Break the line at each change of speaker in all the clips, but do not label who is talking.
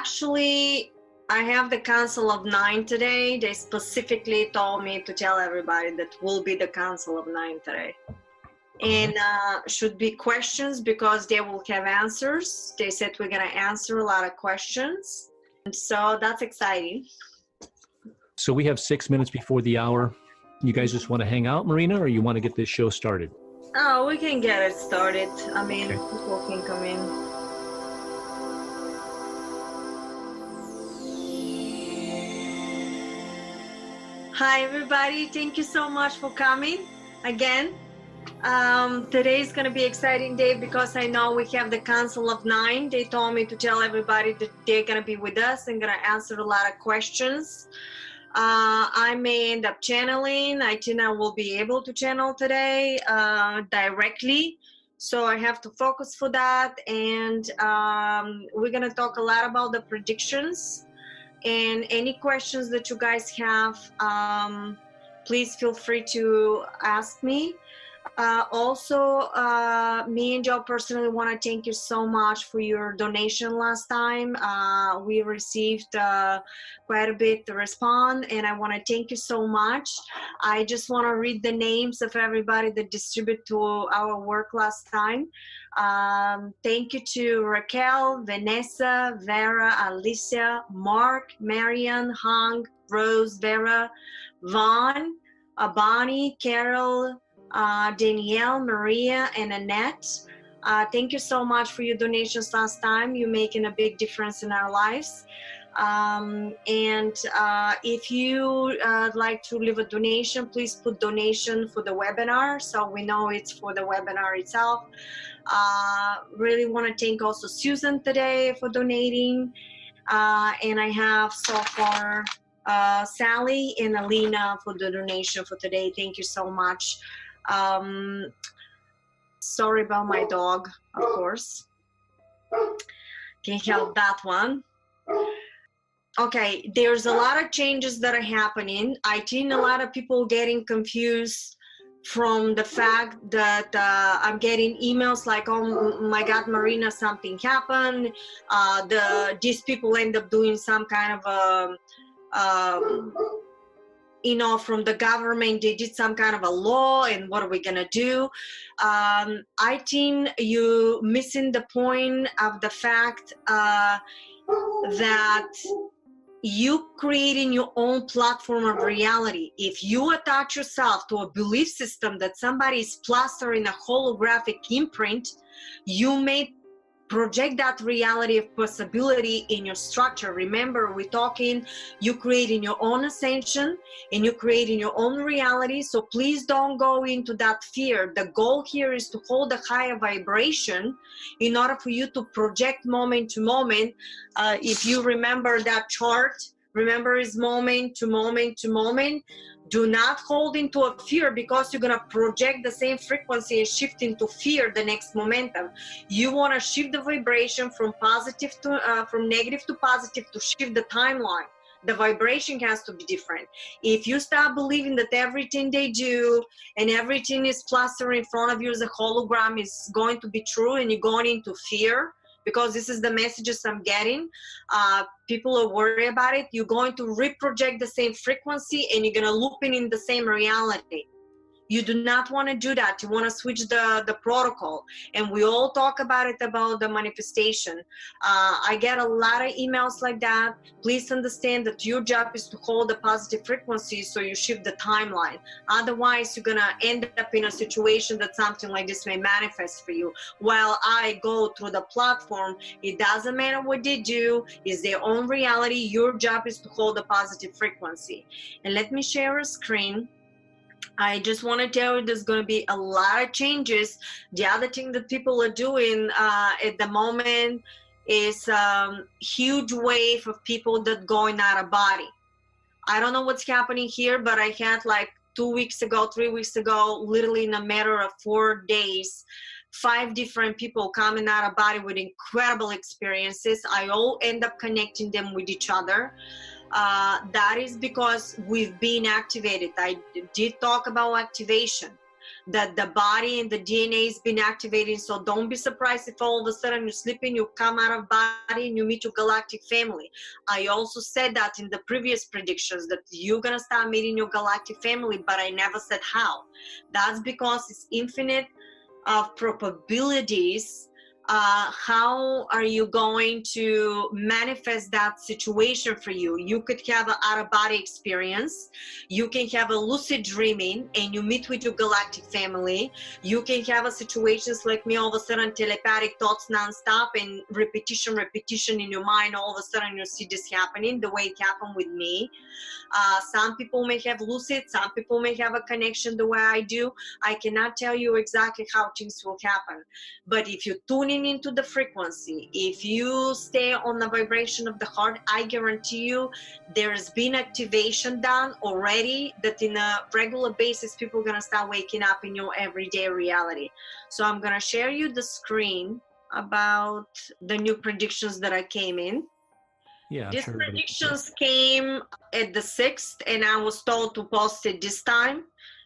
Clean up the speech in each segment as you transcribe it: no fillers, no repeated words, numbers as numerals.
Actually, I have the council of 9 today. They specifically told me to tell everybody that will be the council of 9 today. And should be questions because they will have answers. They said we're gonna answer a lot of questions. And so that's exciting.
So we have 6 minutes before the hour. You guys just want to hang out, Marina, or you want to get this show started?
Oh, we can get it started. I mean, people can come in. Hi, everybody. Thank you so much for coming again. Today is going to be an exciting day because I know we have the Council of 9. They told me to tell everybody that they're going to be with us and going to answer a lot of questions. I may end up channeling. I think I will be able to channel today directly. So I have to focus for that. And we're going to talk a lot about the predictions. And any questions that you guys have, please feel free to ask me. Also, me and Joe personally want to thank you so much for your donation last time. We received quite a bit to respond, and I want to thank you so much. I just want to read the names of everybody that distributed to our work last time. Thank you to Raquel, Vanessa, Vera, Alicia, Mark, Marian, Hung, Rose, Vera, Vaughn, Bonnie, Carol, Danielle, Maria, and Annette. Thank you so much for your donations last time. You're making a big difference in our lives. If you like to leave a donation, please put donation for the webinar so we know it's for the webinar itself. Really want to thank also Susan today for donating. And I have so far Sally and Alina for the donation for today. Thank you so much. Sorry about my dog, of course. Can't help that one. Okay, there's a lot of changes that are happening. I think a lot of people getting confused from the fact that I'm getting emails like, oh my God, Marina, something happened. These people end up doing some kind of from the government, they did some kind of a law, and what are we gonna do? I think you missing the point of the fact that you creating your own platform of reality. If you attach yourself to a belief system that somebody is plastering a holographic imprint, you may project that reality of possibility in your structure. Remember, we're talking, you creating your own ascension and you creating your own reality. So please don't go into that fear. The goal here is to hold a higher vibration in order for you to project moment to moment. If you remember that chart, remember it's moment to moment to moment. Do not hold into a fear because you're going to project the same frequency and shift into fear the next momentum. You want to shift the vibration from positive to from negative to positive to shift the timeline. The vibration has to be different. If you start believing that everything they do and everything is plastered in front of you as a hologram is going to be true and you're going into fear, because this is the messages I'm getting. People are worried about it. You're going to reproject the same frequency and you're going to loop in the same reality. You do not want to do that. You want to switch the protocol. And we all talk about it, about the manifestation. I get a lot of emails like that. Please understand that your job is to hold the positive frequency so you shift the timeline. Otherwise, you're going to end up in a situation that something like this may manifest for you. While I go through the platform, it doesn't matter what they do. It's their own reality. Your job is to hold the positive frequency. And let me share a screen. I just want to tell you there's going to be a lot of changes. The other thing that people are doing at the moment is huge wave of people that going out of body. I don't know what's happening here, but I had like 2 weeks ago, 3 weeks ago, literally in a matter of 4 days, 5 different people coming out of body with incredible experiences. I all end up connecting them with each other. That is because we've been activated. I did talk about activation. that the body and the DNA has been activating. So don't be surprised if all of a sudden you're sleeping, you come out of body and you meet your galactic family. I also said that in the previous predictions that you're gonna start meeting your galactic family, but I never said how. That's because it's infinite of probabilities. How are you going to manifest that situation for you? You could have an out-of-body experience. You can have a lucid dreaming and you meet with your galactic family. You can have a situations like me, all of a sudden telepathic thoughts nonstop and repetition in your mind. All of a sudden you see this happening the way it happened with me. Some people may have lucid, some people may have a connection the way I do. I cannot tell you exactly how things will happen. But if you tune in into the frequency, if you stay on the vibration of the heart, I guarantee you there's been activation done already that in a regular basis people are going to start waking up in your everyday reality. So I'm going to share you the screen about the new predictions that I came in.
Yeah,
These predictions came at the 6th and I was told to post it this time.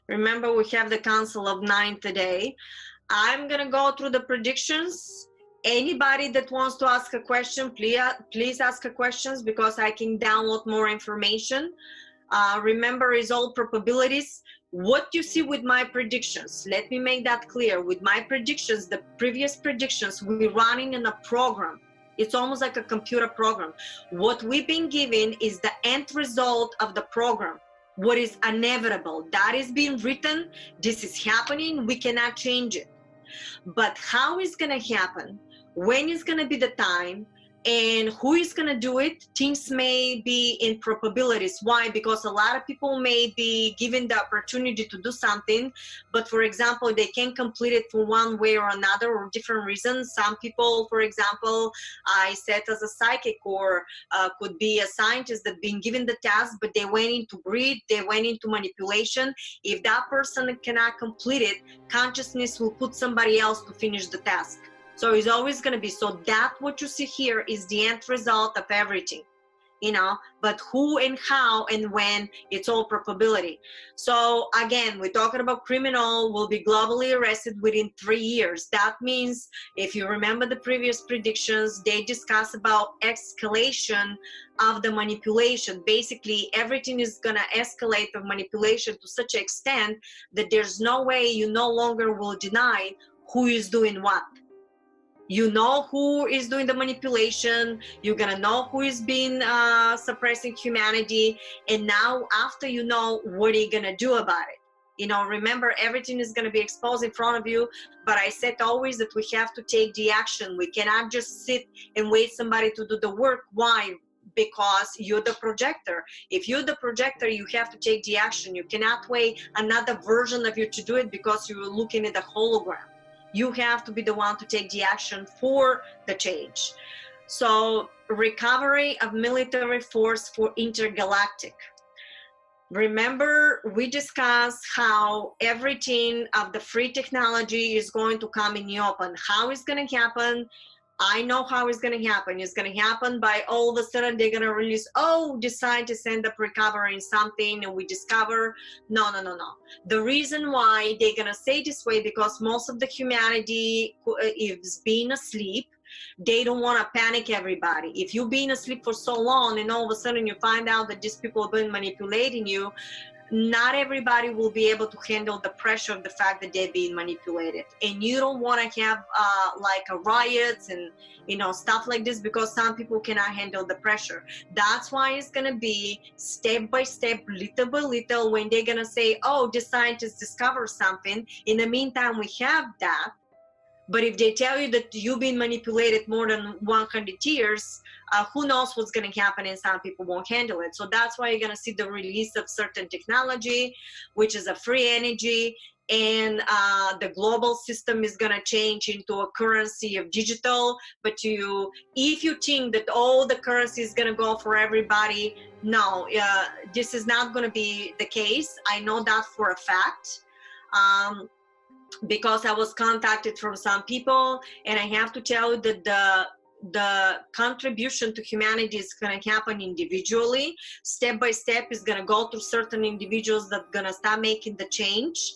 Remember, we have the Council of 9 today. I'm going to go through the predictions. Anybody that wants to ask a question, please ask a questions because I can download more information. Remember, it's all probabilities. What you see with my predictions, let me make that clear. With my predictions, the previous predictions, we're running in a program. It's almost like a computer program. What we've been given is the end result of the program. What is inevitable, that is being written, this is happening, we cannot change it. But how it's going to happen, when is going to be the time, and who is going to do it, things may be in probabilities. Why? Because a lot of people may be given the opportunity to do something, but for example, they can't complete it for one way or another or different reasons. Some people, for example, I said as a psychic or could be a scientist that been given the task, but they went into greed, they went into manipulation. If that person cannot complete it, consciousness will put somebody else to finish the task. So it's always going to be, so that what you see here is the end result of everything, you know, but who and how and when, it's all probability. So again, we're talking about criminal will be globally arrested within 3 years. That means if you remember the previous predictions, they discuss about escalation of the manipulation. Basically, everything is going to escalate of manipulation to such an extent that there's no way you no longer will deny who is doing what. You know who is doing the manipulation, you're gonna know who is being suppressing humanity, and now after you know, what are you gonna do about it? You know, remember, everything is gonna be exposed in front of you, but I said always that we have to take the action. We cannot just sit and wait somebody to do the work. Why? Because you're the projector. If you're the projector, you have to take the action. You cannot wait another version of you to do it because you're looking at the hologram. You have to be the one to take the action for the change. So, recovery of military force for intergalactic. Remember, we discussed how everything of the free technology is going to come in the open. How it's going to happen? I know how it's going to happen. It's going to happen by all of a sudden they're going to release, oh, the scientists end up recovering something and we discover, no. The reason why they're going to say this way, because most of the humanity is being asleep. They don't want to panic everybody. If you've been asleep for so long and all of a sudden you find out that these people have been manipulating you, not everybody will be able to handle the pressure of the fact that they're being manipulated. And you don't want to have like riots and, you know, stuff like this, because some people cannot handle the pressure. That's why it's going to be step by step, little by little, when they're going to say, oh, the scientists discovered something. In the meantime, we have that. But if they tell you that you've been manipulated more than 100 years, who knows what's going to happen, and some people won't handle it. So that's why you're going to see the release of certain technology, which is a free energy, and the global system is going to change into a currency of digital. But if you think that all the currency is going to go for everybody, no, this is not going to be the case. I know that for a fact. Because I was contacted from some people, and I have to tell you that the contribution to humanity is going to happen individually. Step by step is going to go through certain individuals that going to start making the change,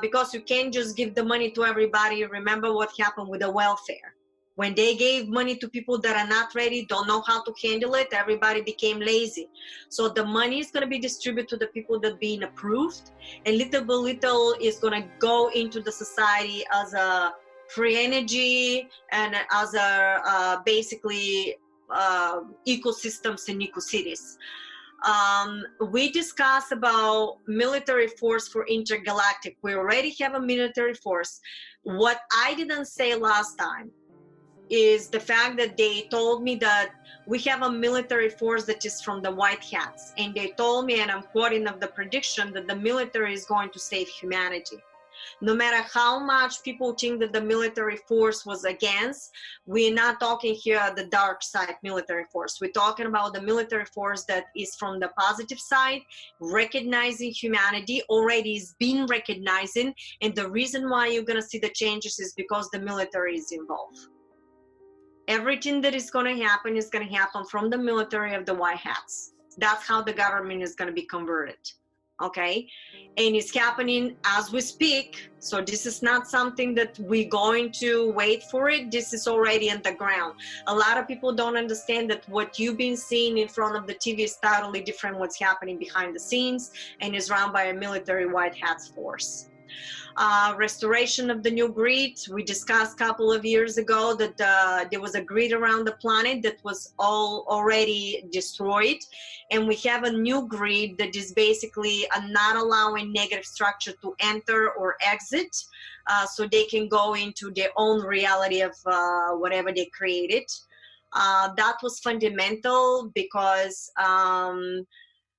because you can't just give the money to everybody. Remember what happened with the welfare. When they gave money to people that are not ready, don't know how to handle it, everybody became lazy. So the money is going to be distributed to the people that being approved, and little by little is going to go into the society as a free energy and as a basically ecosystems and eco-cities. We discussed about military force for intergalactic. We already have a military force. What I didn't say last time is the fact that they told me that we have a military force that is from the white hats, and they told me, and I'm quoting of the prediction, that the military is going to save humanity. No matter how much people think that the military force was against, we're not talking here the dark side military force. We're talking about the military force that is from the positive side, recognizing humanity, already is being recognizing, and the reason why you're going to see the changes is because the military is involved. Everything that is going to happen from the military of the white hats. That's how the government is going to be converted. Okay, and it's happening as we speak. So this is not something that we're going to wait for it. This is already on the ground. A lot of people don't understand that what you've been seeing in front of the TV is totally different what's happening behind the scenes, and is run by a military white hats force. Restoration of the new grid. We discussed a couple of years ago that there was a grid around the planet that was already destroyed, and we have a new grid that is basically not allowing negative structure to enter or exit, so they can go into their own reality of whatever they created. That was fundamental because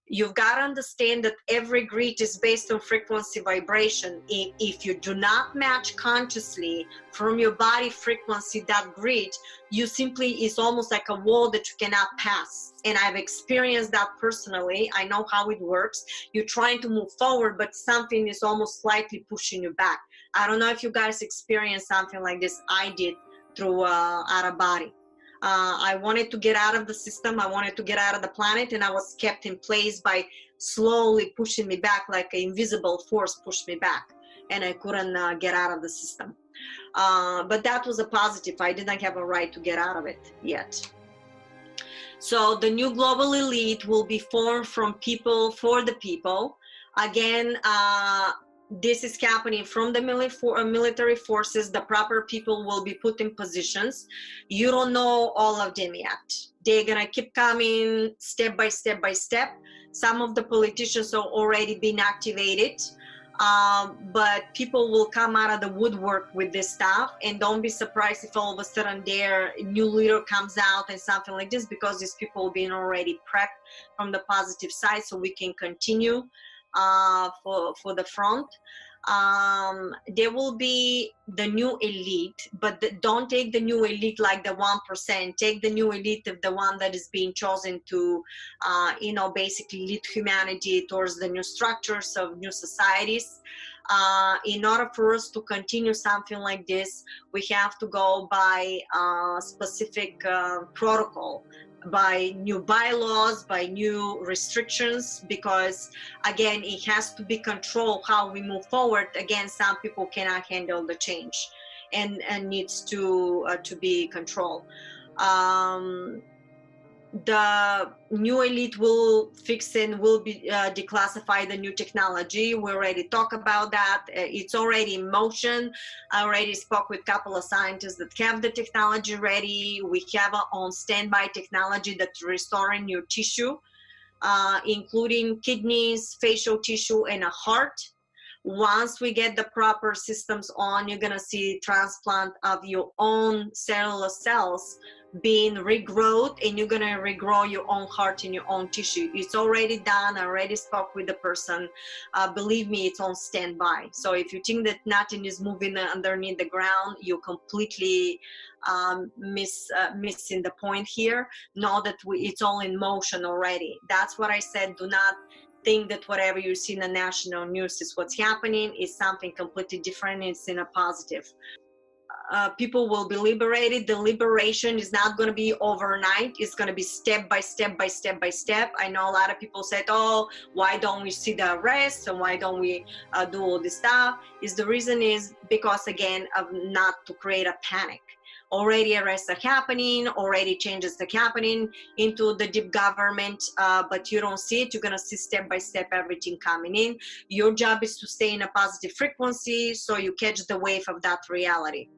you've got to understand that every grid is based on frequency vibration. If you do not match consciously from your body frequency that grid, you simply is almost like a wall that you cannot pass. And I've experienced that personally. I know how it works. You're trying to move forward, but something is almost slightly pushing you back. I don't know if you guys experienced something like this. I did through out of body. I wanted to get out of the system. I wanted to get out of the planet, and I was kept in place by slowly pushing me back, like an invisible force pushed me back, and I couldn't get out of the system. But that was a positive. I didn't have a right to get out of it yet. So the new global elite will be formed from people for the people. Again, this is happening from the military forces. The proper people will be put in positions. You don't know all of them yet. They're going to keep coming step by step by step. Some of the politicians are already being activated, but people will come out of the woodwork with this stuff. And don't be surprised if all of a sudden their new leader comes out and something like this, because these people being already prepped from the positive side, so we can continue for the front. There will be the new elite, but don't take the new elite like the 1%. Take the new elite of the one that is being chosen to, basically lead humanity towards the new structures of new societies. In order for us to continue something like this, we have to go by specific protocol, by new bylaws, by new restrictions, because again, it has to be controlled how we move forward. Again, some people cannot handle the change, and needs to be controlled. The new elite will fix and will be declassify the new technology. We already talked about that. It's already in motion. I already spoke with a couple of scientists that have the technology ready. We have our own standby technology that's restoring your tissue, including kidneys, facial tissue, and a heart. Once we get the proper systems on, you're gonna see transplant of your own cellular cells being regrowed, and you're gonna regrow your own heart and your own tissue. It's already done. I already spoke with the person. Believe me, it's on standby. So if you think that nothing is moving underneath the ground, you're completely missing the point here. Know that it's all in motion already. That's what I said. Do not think that whatever you see in the national news is what's happening. Is something completely different. It's in a positive. people will be liberated. The liberation is not going to be overnight. It's going to be step by step by step by step. I know a lot of people said, oh, why don't we see the arrests and why don't we do all this stuff? The reason is because, again, of not to create a panic. Already arrests are happening, already changes are happening into the deep government, but you don't see it. You're going to see step by step everything coming in. Your job is to stay in a positive frequency so you catch the wave of that reality.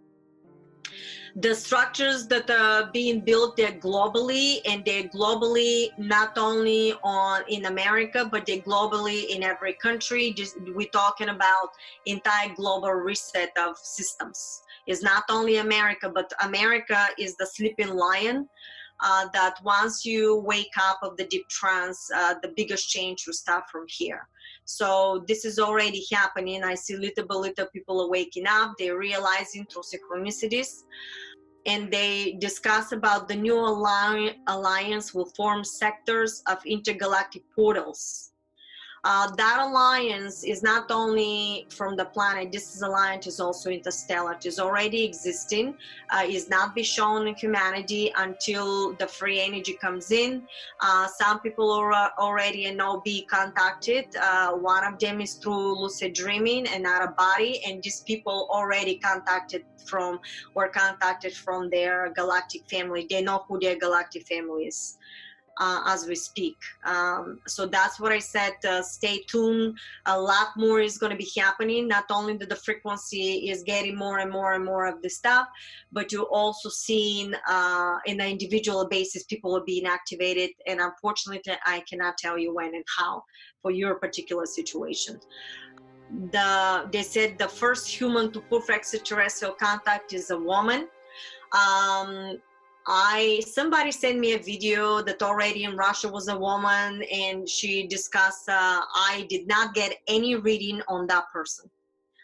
The structures that are being built, they're globally, and they're globally not only in America, but they're globally in every country. We're talking about entire global reset of systems. It's not only America, but America is the sleeping lion that once you wake up of the deep trance, the biggest change will start from here. So this is already happening. I see little by little people are waking up. They're realizing through synchronicities. And they discuss about the new alliance will form sectors of intergalactic portals. That alliance is not only from the planet. This alliance is also interstellar. It is already existing. Is not be shown in humanity until the free energy comes in. Some people are already be contacted. One of them is through lucid dreaming and out of body. And these people already were contacted from their galactic family. They know who their galactic family is. As we speak. So that's what I said, stay tuned. A lot more is going to be happening. Not only that the frequency is getting more and more and more of this stuff, but you're also seeing in an individual basis, people are being activated. And unfortunately, I cannot tell you when and how for your particular situation. They said the first human to prove extraterrestrial contact is a woman. Somebody sent me a video that already in Russia was a woman, and she discussed, I did not get any reading on that person.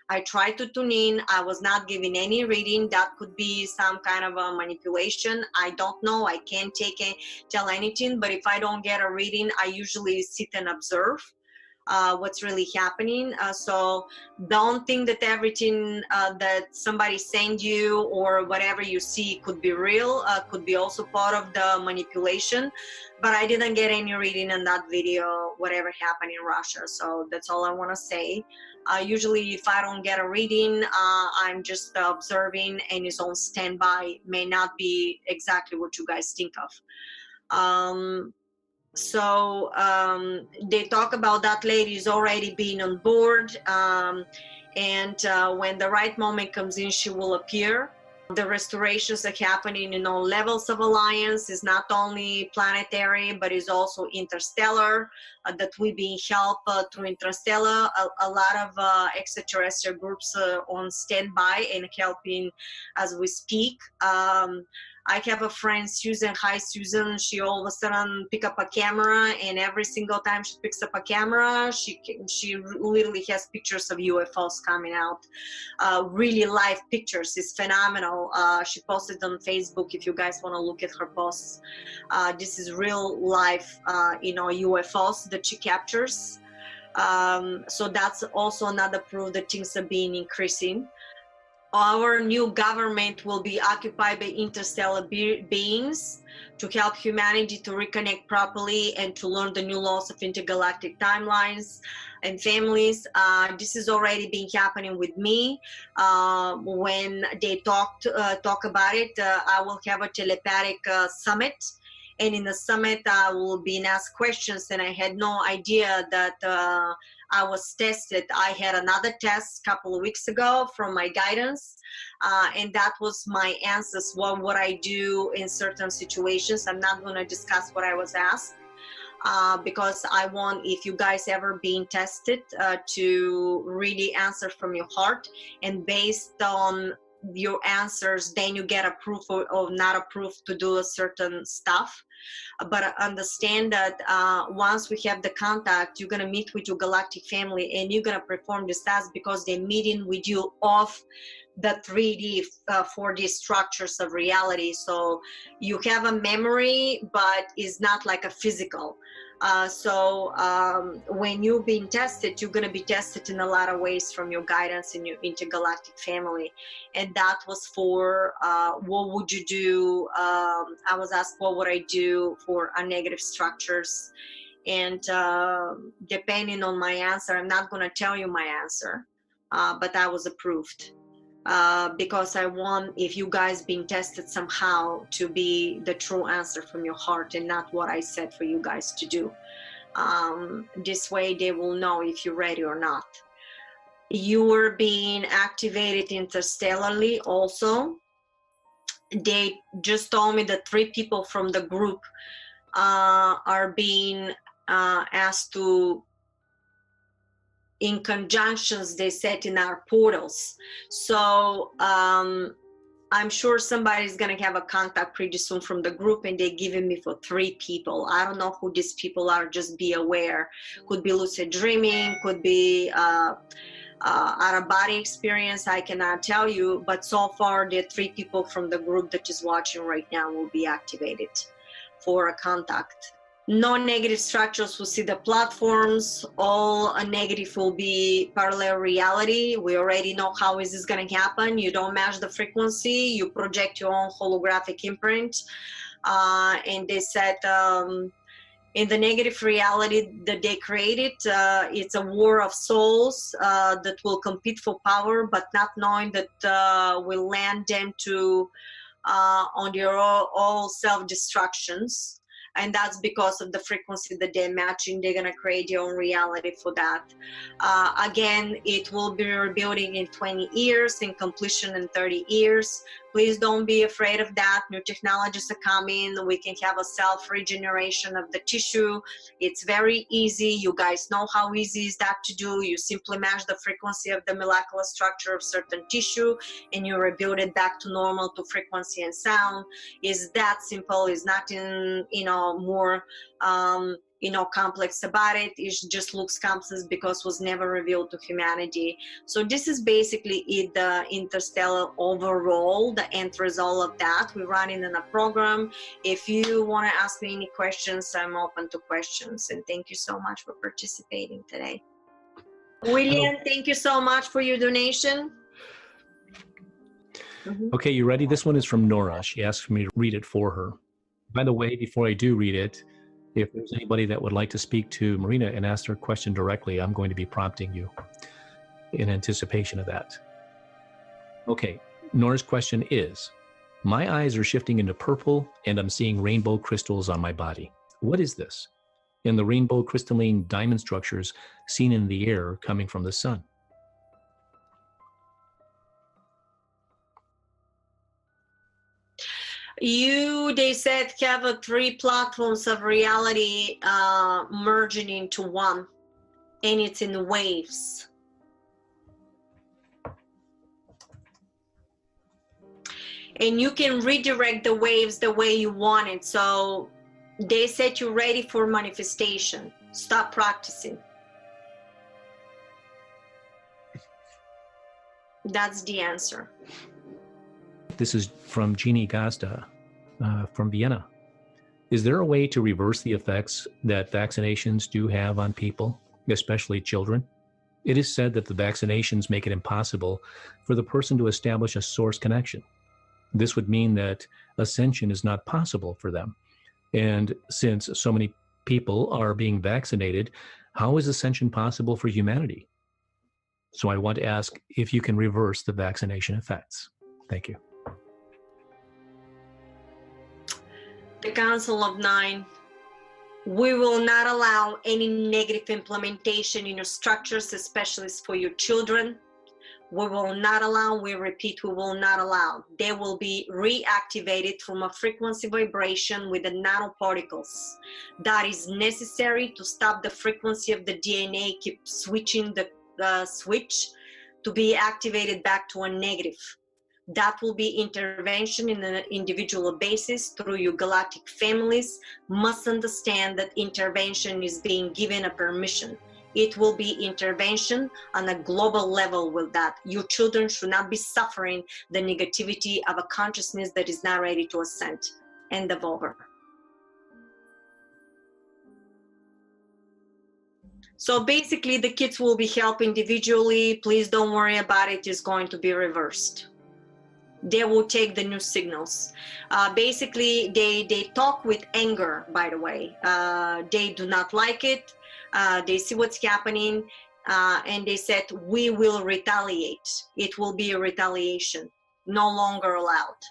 I tried to tune in. I was not giving any reading. That could be some kind of a manipulation. I don't know. I can't tell anything, but if I don't get a reading, I usually sit and observe what's really happening. So don't think that everything that somebody sent you or whatever you see could be real, could be also part of the manipulation. But I didn't get any reading on that video, whatever happened in Russia. So that's all I want to say. Usually if I don't get a reading, I'm just observing and is on standby. May not be exactly what you guys think of. So they talk about that lady is already being on board, and when the right moment comes in, she will appear. The restorations are happening in all levels of alliance. Is not only planetary, but is also interstellar, that we're being helped through interstellar. A lot of extraterrestrial groups are on standby and helping as we speak. I have a friend, Susan. Hi, Susan. She all of a sudden pick up a camera, and every single time she picks up a camera, she literally has pictures of UFOs coming out. Really live pictures. It's phenomenal. She posted on Facebook if you guys want to look at her posts. This is real life, UFOs that she captures. So that's also another proof that things are being increasing. Our new government will be occupied by interstellar beings to help humanity to reconnect properly and to learn the new laws of intergalactic timelines and families. This is already been happening with me. When they talk about it, I will have a telepathic summit. And in the summit, I will be asked questions, and I had no idea that I was tested. I had another test a couple of weeks ago from my guidance, and that was my answers. What would I do in certain situations? I'm not going to discuss what I was asked because I want, if you guys ever being tested, to really answer from your heart, and based on your answers, then you get approved or not approved to do a certain stuff. But understand that once we have the contact, you're going to meet with your galactic family and you're going to perform this task because they're meeting with you off the 3D, 4D structures of reality. So you have a memory, but it's not like a physical. When you've been tested, you're going to be tested in a lot of ways from your guidance in your intergalactic family. And that was for what would you do? I was asked what would I do for negative structures. And depending on my answer, I'm not going to tell you my answer, but I was approved. Because I want, if you guys being tested somehow, to be the true answer from your heart and not what I said for you guys to do. This way they will know if you're ready or not. You are being activated interstellarly also. They just told me that 3 people from the group are being asked to, in conjunctions they set in our portals. So I'm sure somebody's gonna have a contact pretty soon from the group, and they're giving me for 3 people. I don't know who these people are, just be aware. Could be lucid dreaming, could be out-of-body experience, I cannot tell you, but so far the 3 people from the group that is watching right now will be activated for a contact. No negative structures will see the platforms. All negative will be parallel reality. We already know how is this going to happen. You don't match the frequency. You project your own holographic imprint. And they said in the negative reality that they created, it's a war of souls that will compete for power, but not knowing that will land them to on their all self-destructions. And that's because of the frequency that they're matching. They're going to create their own reality for that. Again, it will be rebuilding in 20 years, in completion in 30 years. Please don't be afraid of that. New technologies are coming. We can have a self-regeneration of the tissue. It's very easy. You guys know how easy is that to do. You simply match the frequency of the molecular structure of certain tissue, and you rebuild it back to normal, to frequency and sound. Is that simple. It's not in, more complex about it. It just looks complex because it was never revealed to humanity. So this is basically it, the interstellar overall, the end result of that. We're running in a program. If you want to ask me any questions, I'm open to questions. And thank you so much for participating today. William, thank you so much for your donation.
Okay, you ready? This one is from Nora. She asked me to read it for her. By the way, before I do read it, if there's anybody that would like to speak to Marina and ask her question directly, I'm going to be prompting you in anticipation of that. Okay, Nora's question is, my eyes are shifting into purple and I'm seeing rainbow crystals on my body. What is this? And the rainbow crystalline diamond structures seen in the air coming from the sun.
They said, have 3 platforms of reality merging into one, and it's in waves. And you can redirect the waves the way you want it. So they said you're ready for manifestation. Stop practicing. That's the answer.
This is from Jeannie Gasta from Vienna. Is there a way to reverse the effects that vaccinations do have on people, especially children? It is said that the vaccinations make it impossible for the person to establish a source connection. This would mean that ascension is not possible for them. And since so many people are being vaccinated, how is ascension possible for humanity? So I want to ask if you can reverse the vaccination effects. Thank you.
The Council of 9, we will not allow any negative implementation in your structures, especially for your children. We will not allow, we repeat, we will not allow. They will be reactivated from a frequency vibration with the nanoparticles. That is necessary to stop the frequency of the DNA, keep switching the switch to be activated back to a negative. That will be intervention in an individual basis through your galactic families. Must understand that intervention is being given a permission. It will be intervention on a global level with that. Your children should not be suffering the negativity of a consciousness that is not ready to ascend. End of over. So basically, the kids will be helped individually. Please don't worry about it. It's going to be reversed. They will take the new signals. Basically, they talk with anger, by the way. They do not like it. They see what's happening, and they said, we will retaliate. It will be a retaliation, no longer allowed.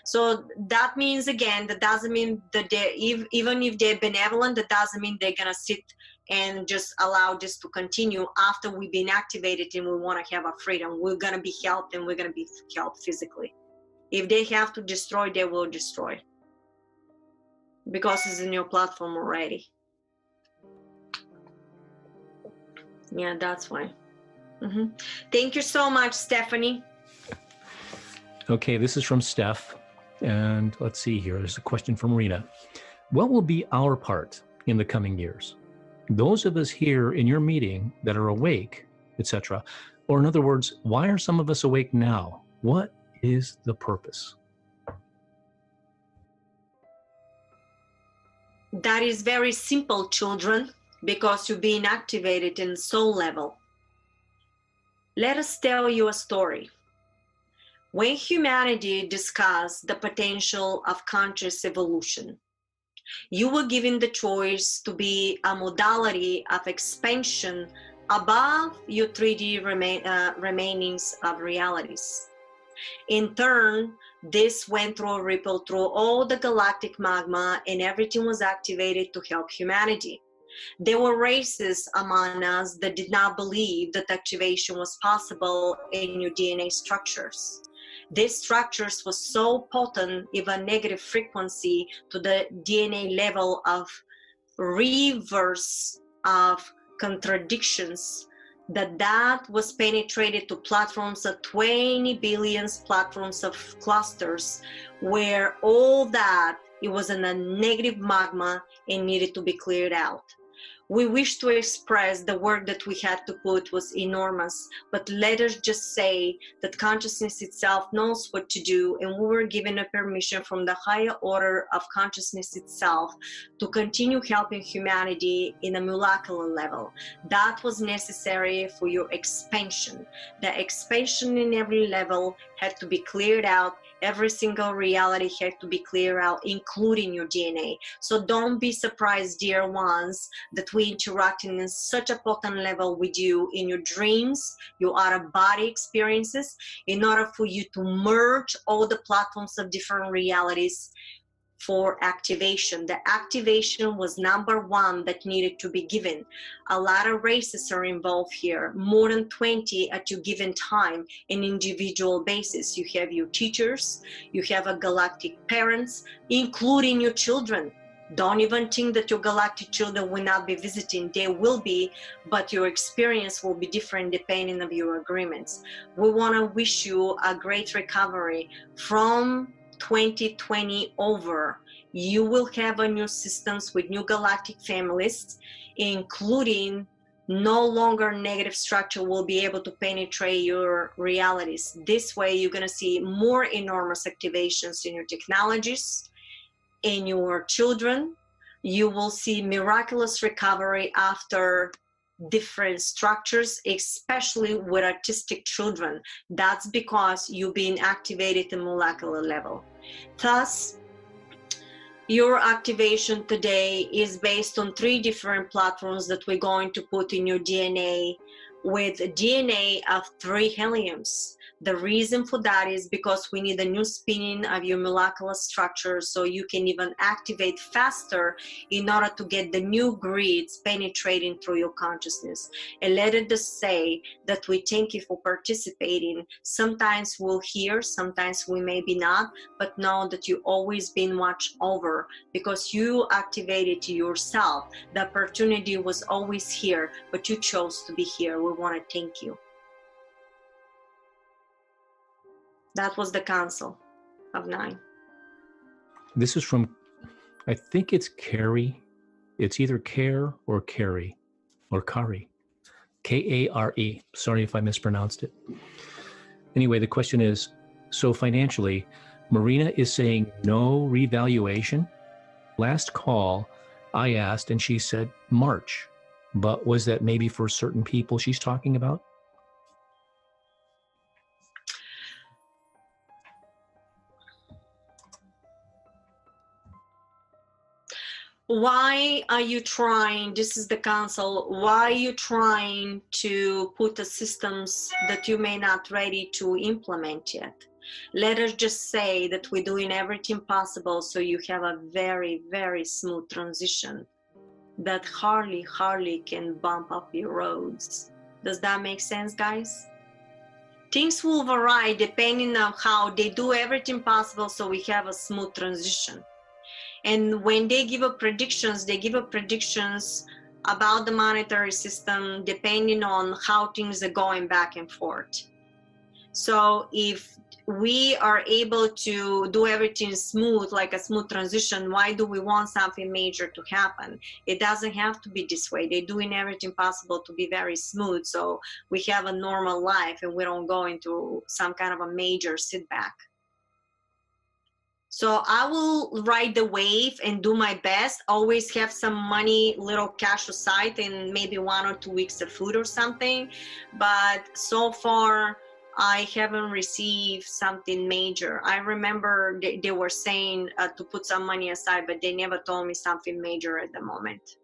So that means, again, that doesn't mean that even if they're benevolent, that doesn't mean they're going to sit and just allow this to continue after we've been activated and we want to have our freedom. We're going to be helped, and we're going to be helped physically. If they have to destroy, they will destroy, because it's in your platform already. Yeah, that's why. Thank you so much, Stephanie.
Okay, this is from Steph. And let's see here. There's a question from Marina. What will be our part in the coming years? Those of us here in your meeting that are awake, etc. Or in other words, why are some of us awake now? What is the purpose?
That is very simple, children, because you're being activated in soul level. Let us tell you a story. When humanity discussed the potential of conscious evolution, you were given the choice to be a modality of expansion above your 3D remainings of realities. In turn, this went through a ripple through all the galactic magma, and everything was activated to help humanity. There were races among us that did not believe that activation was possible in your DNA structures. These structures were so potent, even negative frequency to the DNA level of reverse of contradictions, that was penetrated to platforms of 20 billion platforms of clusters, where all that, it was in a negative magma and needed to be cleared out. We wish to express the work that we had to put was enormous, but let us just say that consciousness itself knows what to do, and we were given a permission from the higher order of consciousness itself to continue helping humanity in a molecular level. That was necessary for your expansion. The expansion in every level had to be cleared out. Every single reality had to be cleared out, including your DNA. So don't be surprised, dear ones, that we interacting in such a potent level with you in your dreams, your out-of-body experiences, in order for you to merge all the platforms of different realities for activation. The activation was number one that needed to be given. A lot of races are involved here, more than 20 at your given time, in individual basis. You have your teachers, you have a galactic parents, including your children. Don't even think that your galactic children will not be visiting. They will be, but your experience will be different depending on your agreements. We want to wish you a great recovery from 2020 over. You will have a new systems with new galactic families, including no longer negative structure will be able to penetrate your realities. This way, you're going to see more enormous activations in your technologies, in your children. You will see miraculous recovery after different structures, especially with autistic children. That's because you're being activated at molecular level. Thus, your activation today is based on 3 different platforms that we're going to put in your DNA, with DNA of 3 heliums. The reason for that is because we need a new spinning of your molecular structure, so you can even activate faster in order to get the new grids penetrating through your consciousness. And let it just say that we thank you for participating. Sometimes we'll hear, sometimes we maybe not, but know that you've always been watched over because you activated yourself. The opportunity was always here, but you chose to be here. We want to thank you. That was the Council of 9.
This is from, I think it's Carrie. It's either Care or Carrie or Kari. K-A-R-E. Sorry if I mispronounced it. Anyway, the question is, so financially, Marina is saying no revaluation. Last call, I asked and she said March. but was that maybe for certain people she's talking about?
Why are you trying, this is the counsel, why are you trying to put the systems that you may not ready to implement yet? Let us just say that we're doing everything possible so you have a very, very smooth transition that hardly can bump up your roads. Does that make sense, guys? Things will vary depending on how they do everything possible so we have a smooth transition. And when they give up predictions, they give up predictions about the monetary system depending on how things are going back and forth. So if we are able to do everything smooth, like a smooth transition, why do we want something major to happen? It doesn't have to be this way. They're doing everything possible to be very smooth so we have a normal life and we don't go into some kind of a major setback. So I will ride the wave and do my best, always have some money, little cash aside, and maybe 1 or 2 weeks of food or something. But so far, I haven't received something major. I remember they were saying to put some money aside, but they never told me something major at the moment.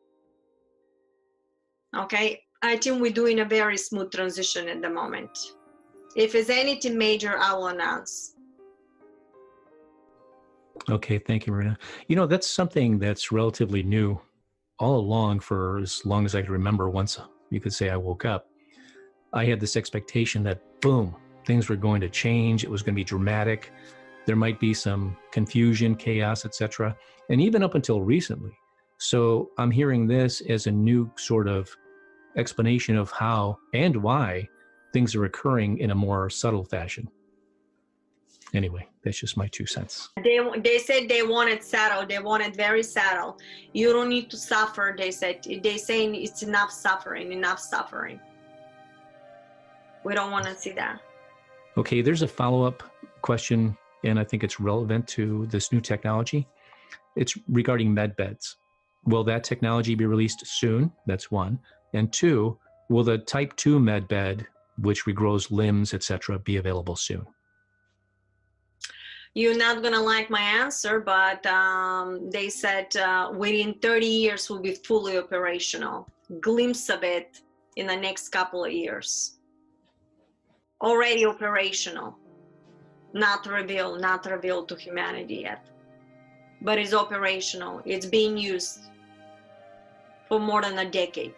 Okay, I think we're doing a very smooth transition at the moment. If there's anything major, I will announce.
Okay, thank you, Marina. You know, that's something that's relatively new all along for as long as I can remember. Once you could say I woke up, I had this expectation that, boom, things were going to change. It was going to be dramatic. There might be some confusion, chaos, etc. And even up until recently. So I'm hearing this as a new sort of explanation of how and why things are occurring in a more subtle fashion. Anyway, that's just my 2 cents.
They said they want it settled. They want it very settled. You don't need to suffer, they said. They're saying it's enough suffering, enough suffering. We don't want to see that.
Okay, there's a follow-up question, and I think it's relevant to this new technology. It's regarding MedBeds. Will that technology be released soon? That's 1. And 2, will the type 2 MedBed, which regrows limbs, etc., be available soon?
You're not going to like my answer, but they said within 30 years will be fully operational. Glimpse of it in the next couple of years. Already operational. Not revealed to humanity yet. But it's operational. It's being used for more than a decade.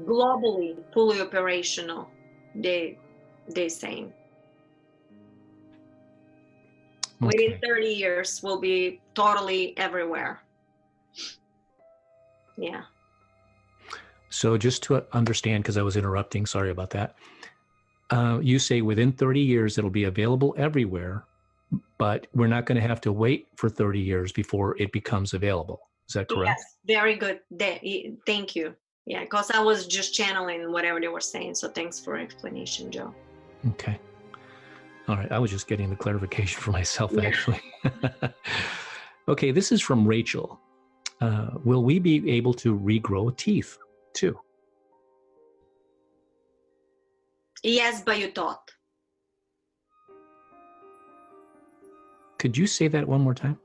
Globally, fully operational. They're saying. Okay. Within 30 years, we'll be totally everywhere. Yeah.
So just to understand, because I was interrupting, sorry about that. You say within 30 years, it'll be available everywhere, but we're not going to have to wait for 30 years before it becomes available. Is that correct?
Yes, very good. Thank you. Yeah, because I was just channeling whatever they were saying. So thanks for explanation, Joe.
Okay. All right. I was just getting the clarification for myself, actually. Okay. This is from Rachel. Will we be able to regrow teeth too?
Yes, by your thought.
Could you say that one more time?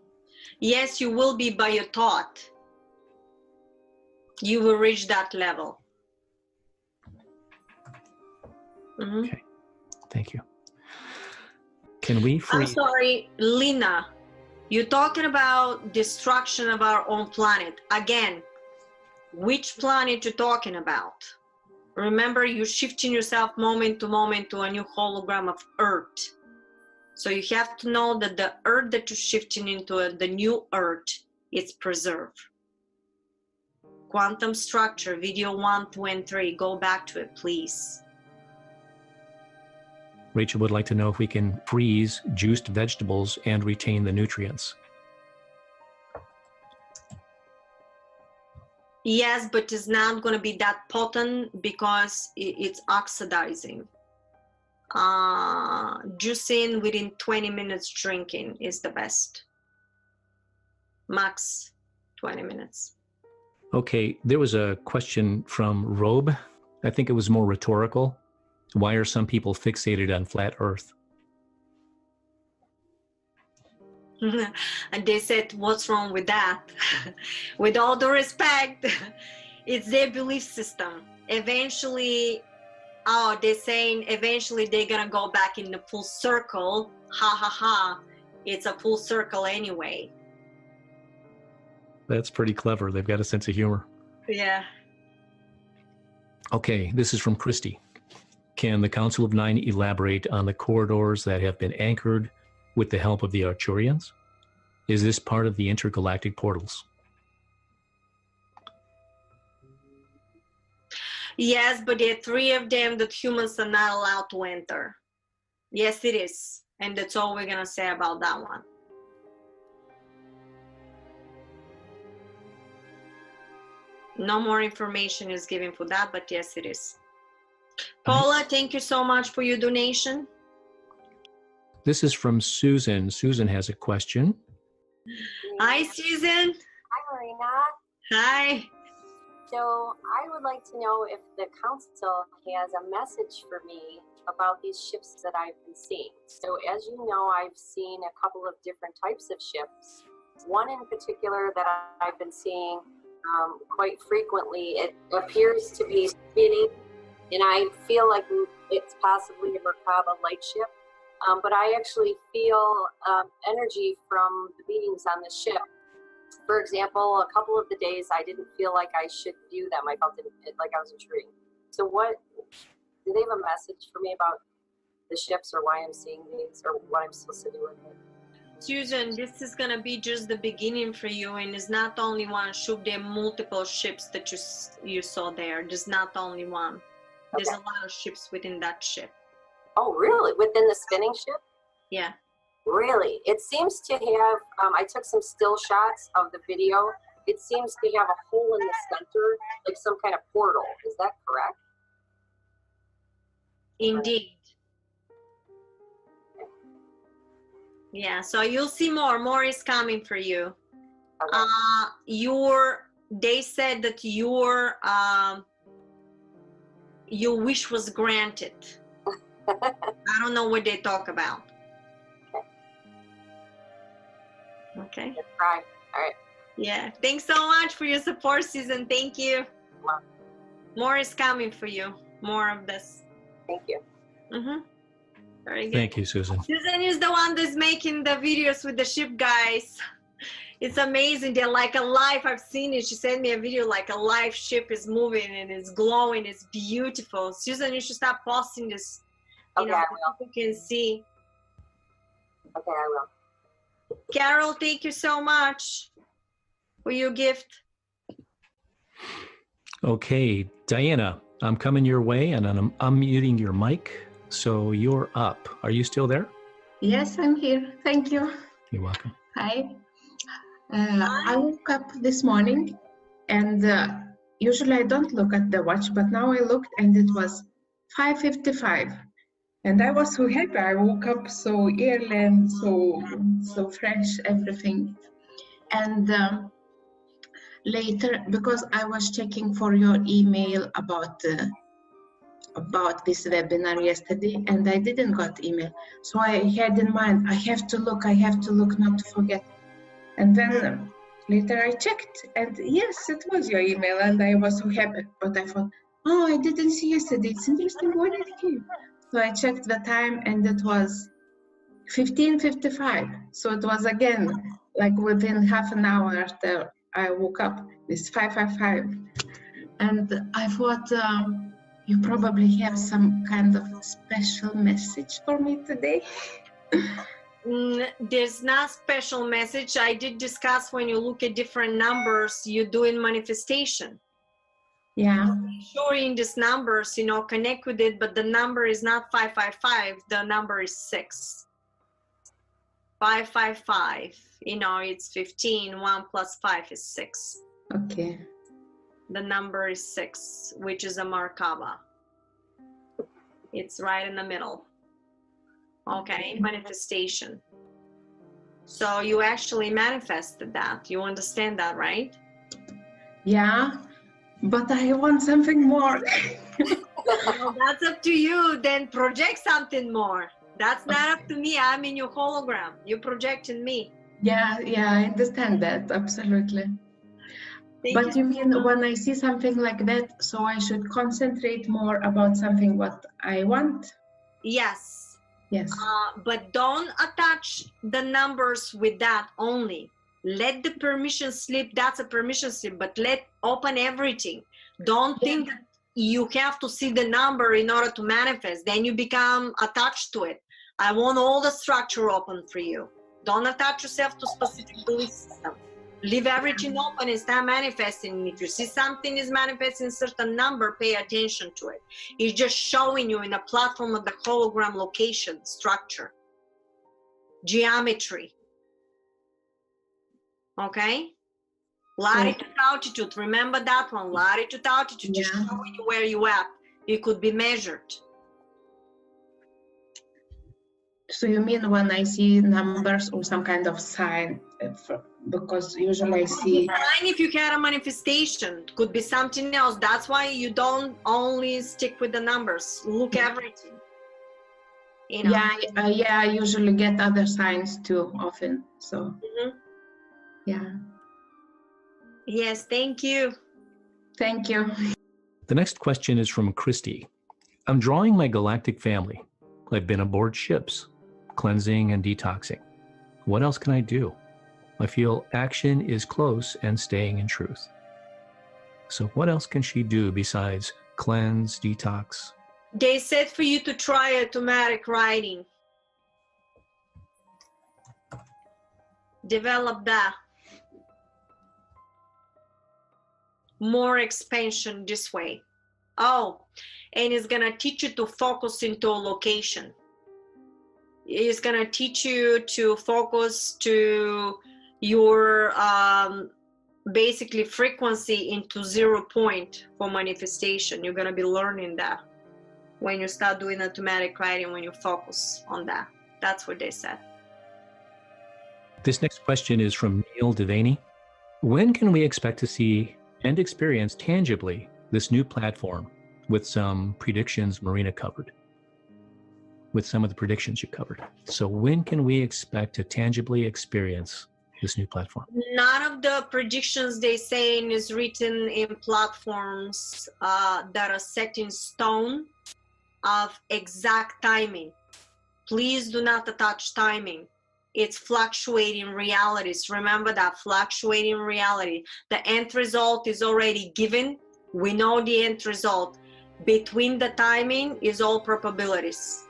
Yes, you will be by your thought. You will reach that level. Mm-hmm.
Okay. Thank you. Can we free?
I'm sorry, Lena. You're talking about destruction of our own planet. Again, which planet you're talking about? Remember, you're shifting yourself moment to moment to a new hologram of Earth. So you have to know that the Earth that you're shifting into, the new Earth, is preserved. Quantum structure, video 1, 2, and 3. Go back to it, please.
Rachel would like to know if we can freeze juiced vegetables and retain the nutrients.
Yes, but it's not going to be that potent because it's oxidizing. Juicing within 20 minutes drinking is the best. Max. 20 minutes.
Okay, there was a question from Robe. I think it was more rhetorical. Why are some people fixated on flat Earth?
And they said, what's wrong with that? With all due respect, it's their belief system. Eventually, they're saying eventually they're gonna go back in the full circle. Ha ha ha. It's a full circle anyway.
That's pretty clever. They've got a sense of humor.
Yeah.
Okay, this is from Christy. Can the Council of Nine elaborate on the corridors that have been anchored with the help of the Arcturians? Is this part of the intergalactic portals?
Yes, but there are 3 of them that humans are not allowed to enter. Yes, it is. And that's all we're gonna say about that one. No more information is given for that, but yes, it is. Paula, thank you so much for your donation.
This is from Susan. Susan has a question.
Hi, Susan.
Hi, Marina.
Hi.
So I would like to know if the council has a message for me about these ships that I've been seeing. So as you know, I've seen a couple of different types of ships. One in particular that I've been seeing quite frequently, it appears to be spinning, and I feel like it's possibly a Merkaba light ship. But I actually feel energy from the beings on the ship. For example, a couple of the days I didn't feel like I should view them. I felt like I was intrigued. So do they have a message for me about the ships, or why I'm seeing these, or what I'm supposed to do with it?
Susan, this is going to be just the beginning for you, and it's not only one ship. There are multiple ships that you saw there. There's not only one. There's a lot of ships within that ship.
Oh, really? Within the spinning ship?
Yeah.
Really? It seems to have, I took some still shots of the video. It seems to have a hole in the center, like some kind of portal. Is that correct?
Indeed. Yeah, so you'll see more. More is coming for you. Okay. They said that your wish was granted. I don't know what they talk about. Okay.
Right. All right.
Yeah. Thanks so much for your support, Susan. Thank you.
Wow.
More is coming for you. More of this.
Thank you.
Mm-hmm. Very good.
Thank you, Susan.
Susan is the one that's making the videos with the ship guys. It's amazing. They're like alive. I've seen it. She sent me a video like a live ship is moving and it's glowing. It's beautiful. Susan, you should start posting this.
Okay, I will.
People can see.
Okay, I will.
Carol, thank you so much for your gift.
Okay, Diana, I'm coming your way and I'm unmuting your mic. So you're up. Are you still there?
Yes, I'm here. Thank you.
You're welcome.
Hi. I woke up this morning and usually I don't look at the watch, but now I looked and it was 5:55. And I was so happy. I woke up so early and so fresh, everything. And later, because I was checking for your email about this webinar yesterday, and I didn't got email. So I had in mind, I have to look not to forget. And then later I checked, and yes, it was your email, and I was so happy. But I thought, oh, I didn't see yesterday. It's interesting when it came. So I checked the time, and it was 15:55. So it was again, like within half an hour after I woke up, it's 5:55. And I thought, you probably have some kind of special message for me today.
There's not special message. I did discuss when you look at different numbers, you're doing manifestation.
Yeah.
Sure, in these numbers, connect with it, but the number is not 555. The number is 6. 555. It's 15. 1 plus 5 is 6.
Okay.
The number is 6, which is a Merkaba. It's right in the middle. Okay, manifestation. So you actually manifested that. You understand that, right?
Yeah, but I want something more.
Well, that's up to you. Then project something more. That's not up to me. I'm in your hologram. You project in me.
Yeah, I understand that, absolutely. But you mean when I see something like that, so I should concentrate more about something what I want?
Yes.
Yes.
But don't attach the numbers with that only. Let the permission slip, that's a permission slip, but let open everything. Don't think that you have to see the number in order to manifest. Then you become attached to it. I want all the structure open for you. Don't attach yourself to specific belief system. Leave everything open and start manifesting. If you see something is manifesting a certain number, pay attention to it. It's just showing you in a platform of the hologram location, structure, geometry. Okay? Latitude, altitude. Remember that one. Latitude, altitude. Just showing you where you at. It could be measured.
So you mean when I see numbers or some kind of sign? Because usually I see...
Fine if you had a manifestation. Could be something else. That's why you don't only stick with the numbers. Look everything. You know?
I usually get other signs too often. So,
Yes, thank you.
Thank you.
The next question is from Christy. I'm drawing my galactic family. I've been aboard ships, cleansing and detoxing. What else can I do? I feel action is close and staying in truth. So what else can she do besides cleanse, detox?
They said for you to try automatic writing. Develop that. More expansion this way. Oh, and it's gonna teach you to focus into a location. It's gonna teach you to focus to your basically frequency into 0 point for manifestation. You're gonna be learning that when you start doing automatic writing, when you focus on that. That's what they said.
This next question is from Neil Devaney. When can we expect to see and experience tangibly this new platform with some predictions Marina covered? With some of the predictions you covered. So when can we expect to tangibly experience this new platform?
None of the predictions they saying is written in platforms that are set in stone of exact timing. Please do not attach timing. It's fluctuating realities. Remember that, fluctuating reality. The end result is already given. We know the end result. Between the timing is all probabilities.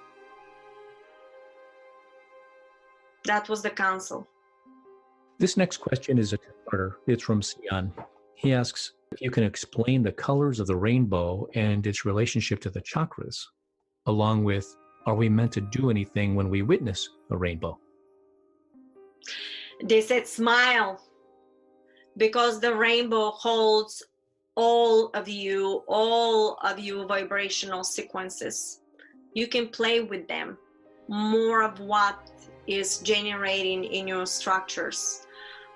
That was the counsel.
This next question is a two-parter. It's from Sian. He asks if you can explain the colors of the rainbow and its relationship to the chakras, along with, are we meant to do anything when we witness a rainbow?
They said smile, because the rainbow holds all of you vibrational sequences. You can play with them. More of what is generating in your structures.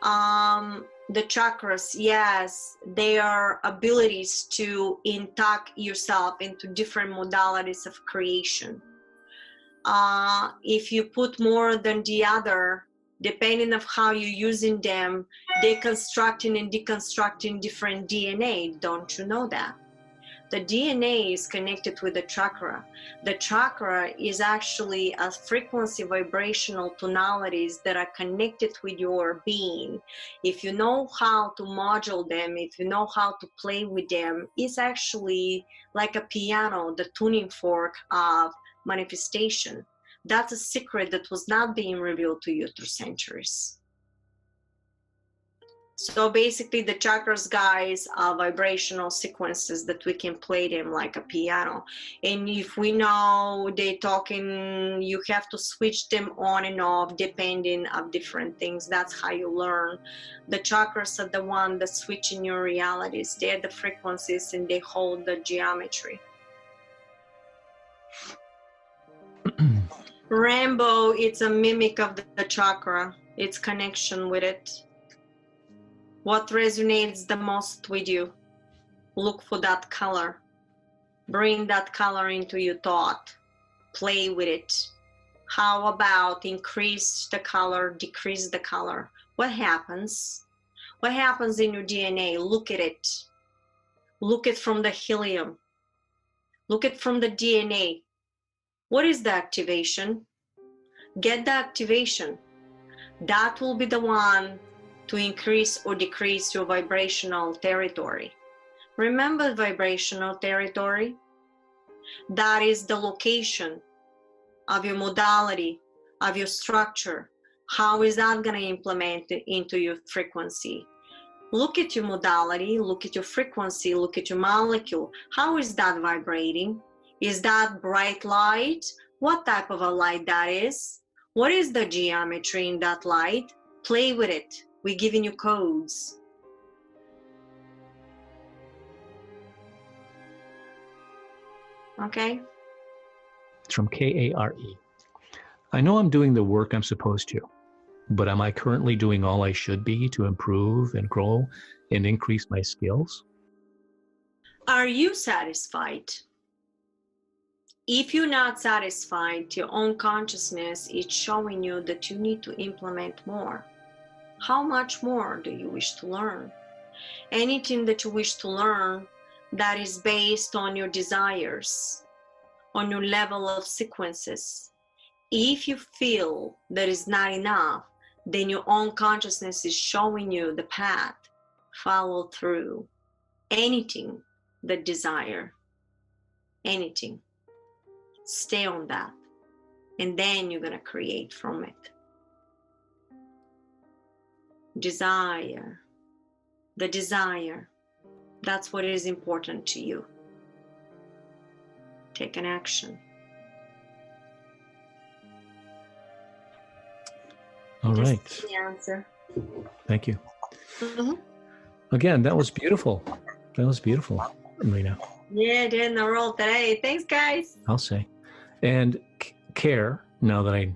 The chakras, yes, they are abilities to intact yourself into different modalities of creation. If you put more than the other, depending on how you're using them, they're constructing and deconstructing different DNA. Don't you know that? The DNA is connected with the chakra. The chakra is actually a frequency vibrational tonalities that are connected with your being. If you know how to modulate them, if you know how to play with them, it's actually like a piano, the tuning fork of manifestation. That's a secret that was not being revealed to you through centuries. So basically the chakras, guys, are vibrational sequences that we can play them like a piano. And if we know they're talking, you have to switch them on and off depending on different things. That's how you learn. The chakras are the one that switch in your realities. They're the frequencies and they hold the geometry. Rainbow, it's a mimic of the chakra. its connection with it. What resonates the most with you? Look for that color. Bring that color into your thought. Play with it. How about increase the color, decrease the color? What happens? What happens in your DNA? Look at it. Look at from the helium. Look at from the DNA. What is the activation? Get the activation. That will be the one to increase or decrease your vibrational territory. Remember vibrational territory? That is the location of your modality, of your structure. How is that going to implement into your frequency? Look at your modality, look at your frequency, look at your molecule. How is that vibrating? Is that bright light? What type of a light that is? What is the geometry in that light? Play with it. We're giving you codes. Okay?
It's from Kare. I know I'm doing the work I'm supposed to, but am I currently doing all I should be to improve and grow and increase my skills?
Are you satisfied? If you're not satisfied, your own consciousness is showing you that you need to implement more. How much more do you wish to learn? Anything that you wish to learn that is based on your desires, on your level of sequences. If you feel that is not enough, then your own consciousness is showing you the path. Follow through. Anything that desire, anything. Stay on that. And then you're going to create from it. Desire. The desire. That's what is important to you. Take an action.
All right.
The answer.
Thank you.
Mm-hmm.
Again, that was beautiful. That was beautiful, Marina.
Yeah, did in the roll today. Thanks, guys.
I'll say. And Care, now that I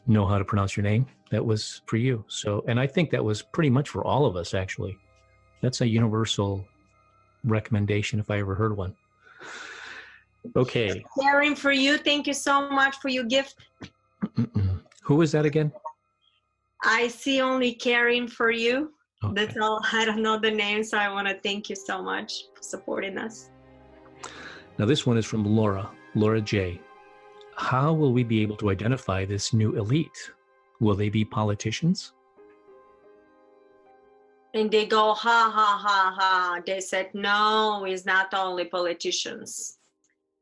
know how to pronounce your name, that was for you. So, and I think that was pretty much for all of us, actually. That's a universal recommendation if I ever heard one. Okay.
Caring for you. Thank you so much for your gift.
Who is that again?
I see only caring for you.
Okay.
That's all. I don't know the name, so I want to thank you so much for supporting us.
Now this one is from Laura J. How will we be able to identify this new elite? Will they be politicians?
And they go, ha, ha, ha, ha. They said, no, it's not only politicians.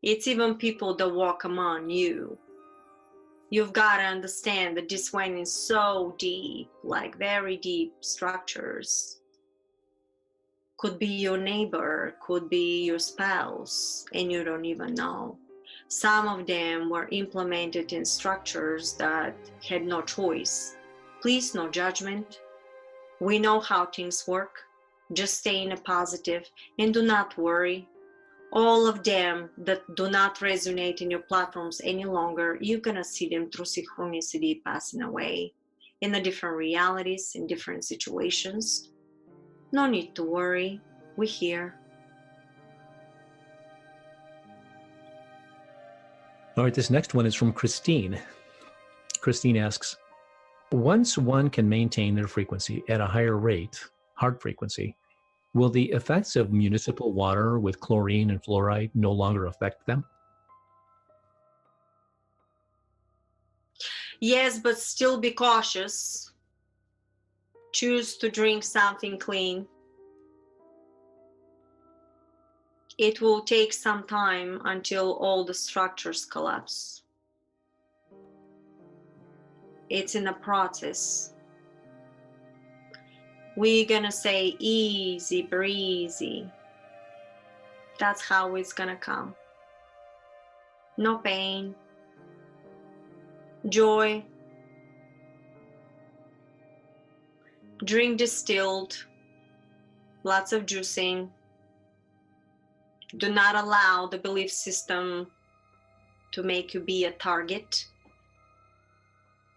It's even people that walk among you. You've got to understand that this went in so deep, like very deep structures. Could be your neighbor, could be your spouse, and you don't even know. Some of them were implemented in structures that had no choice. Please, no judgment. We know how things work. Just stay in a positive and do not worry. All of them that do not resonate in your platforms any longer, you're going to see them through synchronicity passing away in the different realities, in different situations. No need to worry. We're here.
All right, this next one is from Christine. Christine asks, once one can maintain their frequency at a higher rate, heart frequency, will the effects of municipal water with chlorine and fluoride no longer affect them?
Yes, but still be cautious. Choose to drink something clean. It will take some time until all the structures collapse. It's in a process. We're gonna say easy breezy. That's how it's gonna come. No pain, joy. Drink distilled, lots of juicing. Do not allow the belief system to make you be a target.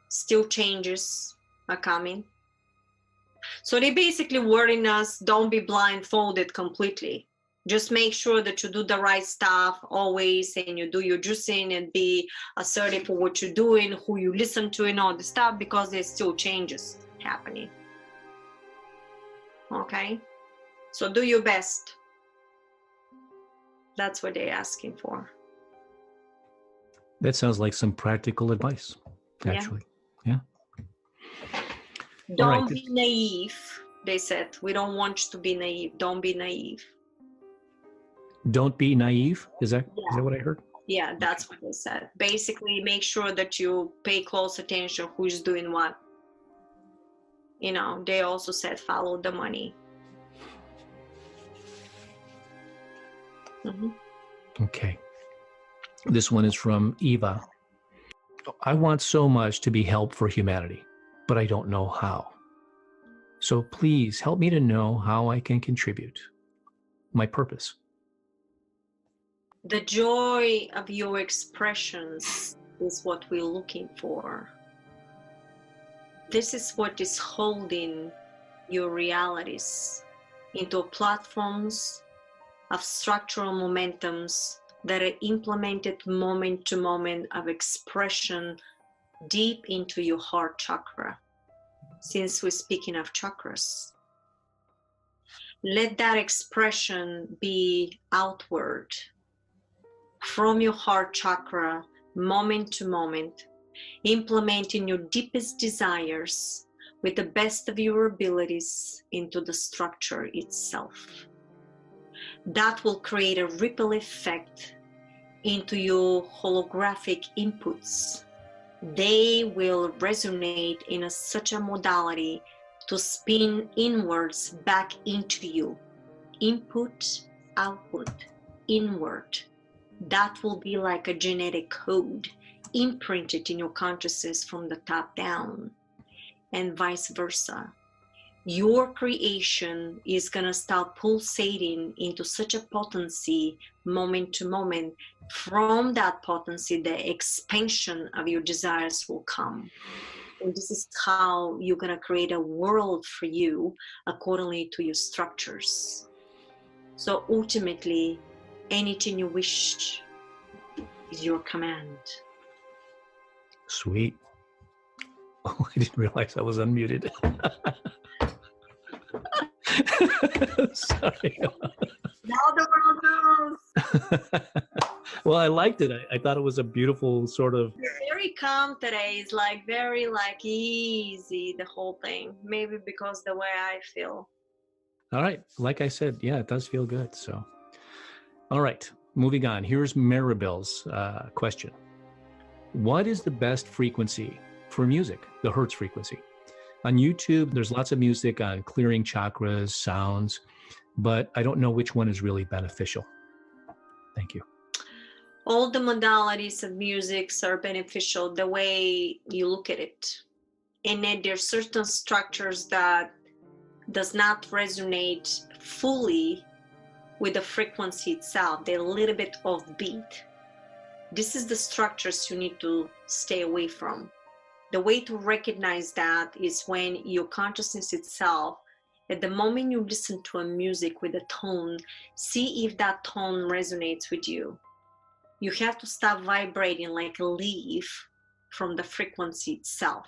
Still changes are coming. So they basically warning us, don't be blindfolded completely. Just make sure that you do the right stuff always, and you do your juicing and be assertive for what you're doing, who you listen to, and all the stuff, because there's still changes happening. Okay? So do your best. That's what they're asking for.
That sounds like some practical advice, actually. Yeah.
Don't be naive, they said. We don't want you to be naive. Don't be naive.
Don't be naive? Is that what I heard?
Yeah, that's what they said. Basically, make sure that you pay close attention who's doing what. You know, they also said follow the money. Mm-hmm.
Okay. This one is from Eva. I want so much to be help for humanity, but I don't know how. So please help me to know how I can contribute. My purpose.
The joy of your expressions is what we're looking for. This is what is holding your realities into platforms of structural momentums that are implemented moment to moment of expression deep into your heart chakra, since we're speaking of chakras. Let that expression be outward from your heart chakra, moment to moment, implementing your deepest desires with the best of your abilities into the structure itself. That will create a ripple effect into your holographic inputs. They will resonate in such a modality to spin inwards back into you. Input, output, inward. That will be like a genetic code imprinted in your consciousness from the top down, and vice versa. Your creation is going to start pulsating into such a potency moment to moment. From that potency, the expansion of your desires will come. And this is how you're going to create a world for you accordingly to your structures. So ultimately, anything you wish is your command.
Sweet. Oh, I didn't realize I was unmuted. Sorry.
Now the world knows.
Well, I liked it. I thought it was a beautiful sort of...
You're very calm today. It's like very like easy, the whole thing. Maybe because the way I feel.
All right. Like I said, yeah, it does feel good. So, all right. Moving on. Here's Maribel's question. What is the best frequency for music? The Hertz frequency. On YouTube, there's lots of music on clearing chakras, sounds, but I don't know which one is really beneficial. Thank you.
All the modalities of music are beneficial the way you look at it. And then there's certain structures that does not resonate fully with the frequency itself. They're a little bit offbeat. This is the structures you need to stay away from. The way to recognize that is when your consciousness itself, at the moment you listen to a music with a tone, see if that tone resonates with you. You have to stop vibrating like a leaf from the frequency itself.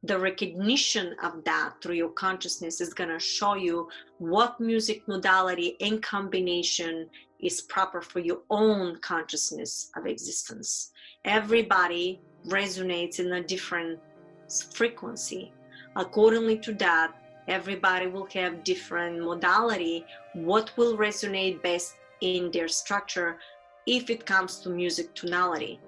The recognition of that through your consciousness is going to show you what music modality and combination is proper for your own consciousness of existence. Everybody resonates in a different frequency. Accordingly to that, everybody will have different modality, what will resonate best in their structure if it comes to music tonality.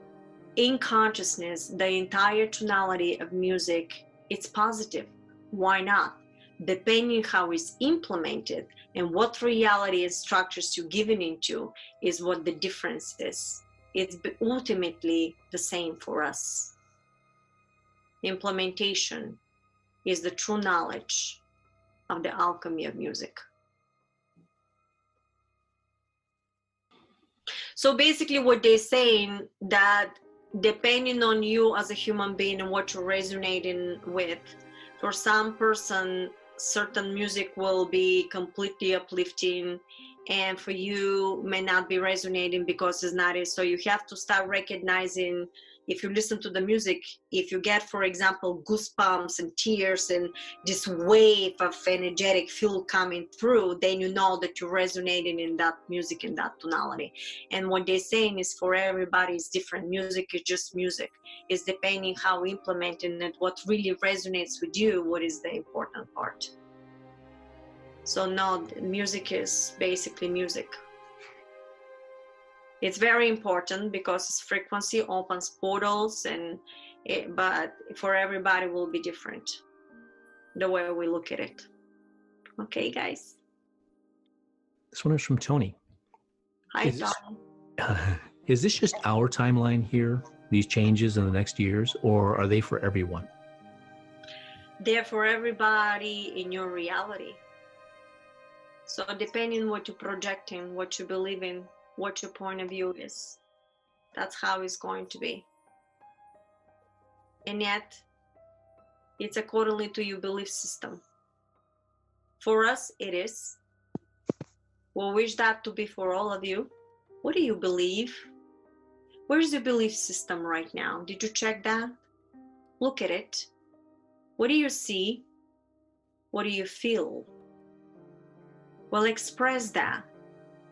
In consciousness, the entire tonality of music, it's positive. Why not? Depending how it's implemented and what reality and structures you're given into is what the difference is. It's ultimately the same for us. Implementation is the true knowledge of the alchemy of music. So basically what they're saying that depending on you as a human being and what you're resonating with, For some person, certain music will be completely uplifting, and for you may not be resonating because it's not it. So you have to start recognizing, if you listen to the music, if you get, for example, goosebumps and tears and this wave of energetic feel coming through, then you know that you're resonating in that music, in that tonality. And what they're saying is, for everybody is different. Music is just music. It's depending how implementing it, what really resonates with you, what is the important part. So no, music is basically music. It's very important because its frequency opens portals, but for everybody will be different, the way we look at it. Okay, guys.
This one is from Tony.
Hi, Tony.
Is this just our timeline here, these changes in the next years, or are they for everyone?
They're for everybody in your reality. So depending on what you're projecting, what you believe in, what your point of view is, that's how it's going to be. And yet, it's accordingly to your belief system. For us, it is. We wish that to be for all of you. What do you believe? Where's your belief system right now? Did you check that? Look at it. What do you see? What do you feel? Well, express that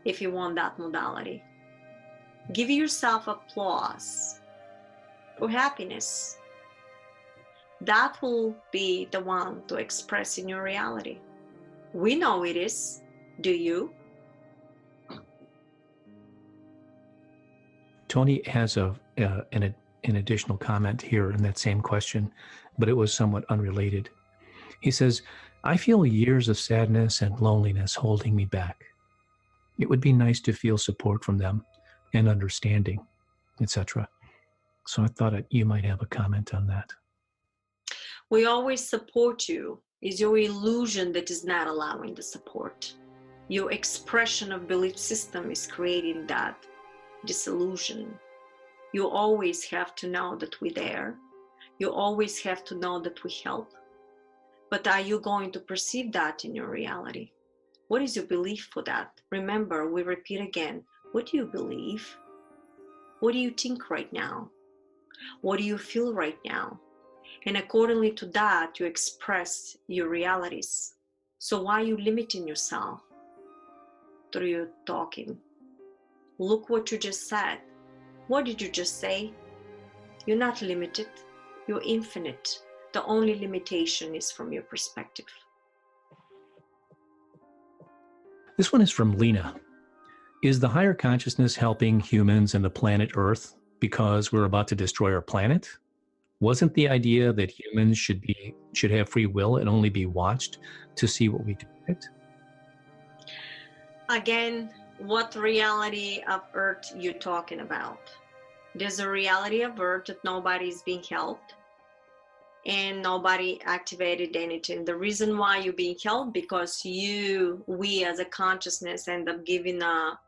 if you want that modality. Give yourself applause for happiness. That will be the one to express in your reality. We know it is. Do you?
Tony has an additional comment here in that same question, but it was somewhat unrelated. He says, I feel years of sadness and loneliness holding me back. It would be nice to feel support from them and understanding, etc. So I thought you might have a comment on that.
We always support you. It's your illusion that is not allowing the support. Your expression of belief system is creating that disillusion. You always have to know that we're there. You always have to know that we help. But are you going to perceive that in your reality? What is your belief for that? Remember, we repeat again, what do you believe? What do you think right now? What do you feel right now? And accordingly to that, you express your realities. So why are you limiting yourself through your talking? Look what you just said. What did you just say? You're not limited. You're infinite. The only limitation is from your perspective.
This one is from Lena. Is the higher consciousness helping humans and the planet Earth because we're about to destroy our planet? Wasn't the idea that humans should have free will and only be watched to see what we do with it?
Again, what reality of Earth you're talking about? There's a reality of Earth that nobody's being helped and nobody activated anything. The reason why you're being helped, because we as a consciousness end up giving a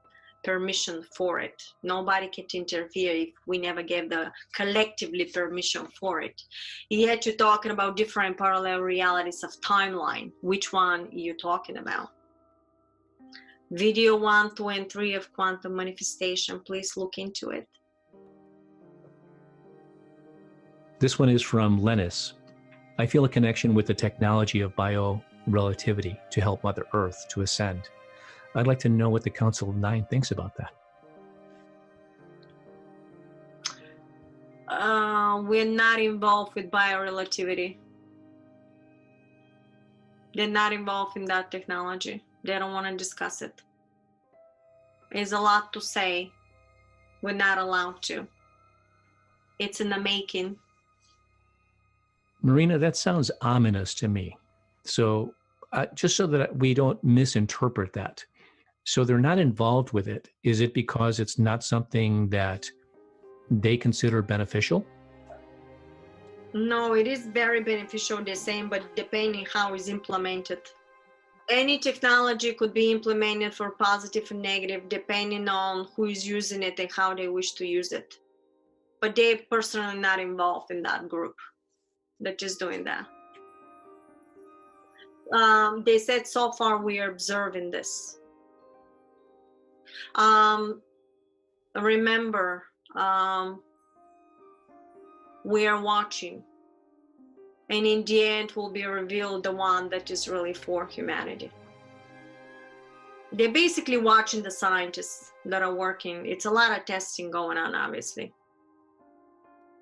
permission for it. Nobody can interfere if we never gave the collectively permission for it. Yet you're talking about different parallel realities of timeline. Which one are you talking about? Video 1, 2, and 3 of quantum manifestation. Please look into it.
This one is from Lennis. I feel a connection with the technology of bio-relativity to help Mother Earth to ascend. I'd like to know what the Council of Nine thinks about that.
We're not involved with bio-relativity. They're not involved in that technology. They don't want to discuss it. There's a lot to say. We're not allowed to. It's in the making.
Marina, that sounds ominous to me. So just so that we don't misinterpret that. So they're not involved with it. Is it because it's not something that they consider beneficial?
No, it is very beneficial, the same, but depending how it's implemented. Any technology could be implemented for positive and negative, depending on who is using it and how they wish to use it. But they're personally not involved in that group. They're just doing that. They said so far we are observing this. Remember, we are watching, and in the end will be revealed the one that is really for humanity. They're basically watching the scientists that are working. It's a lot of testing going on, obviously,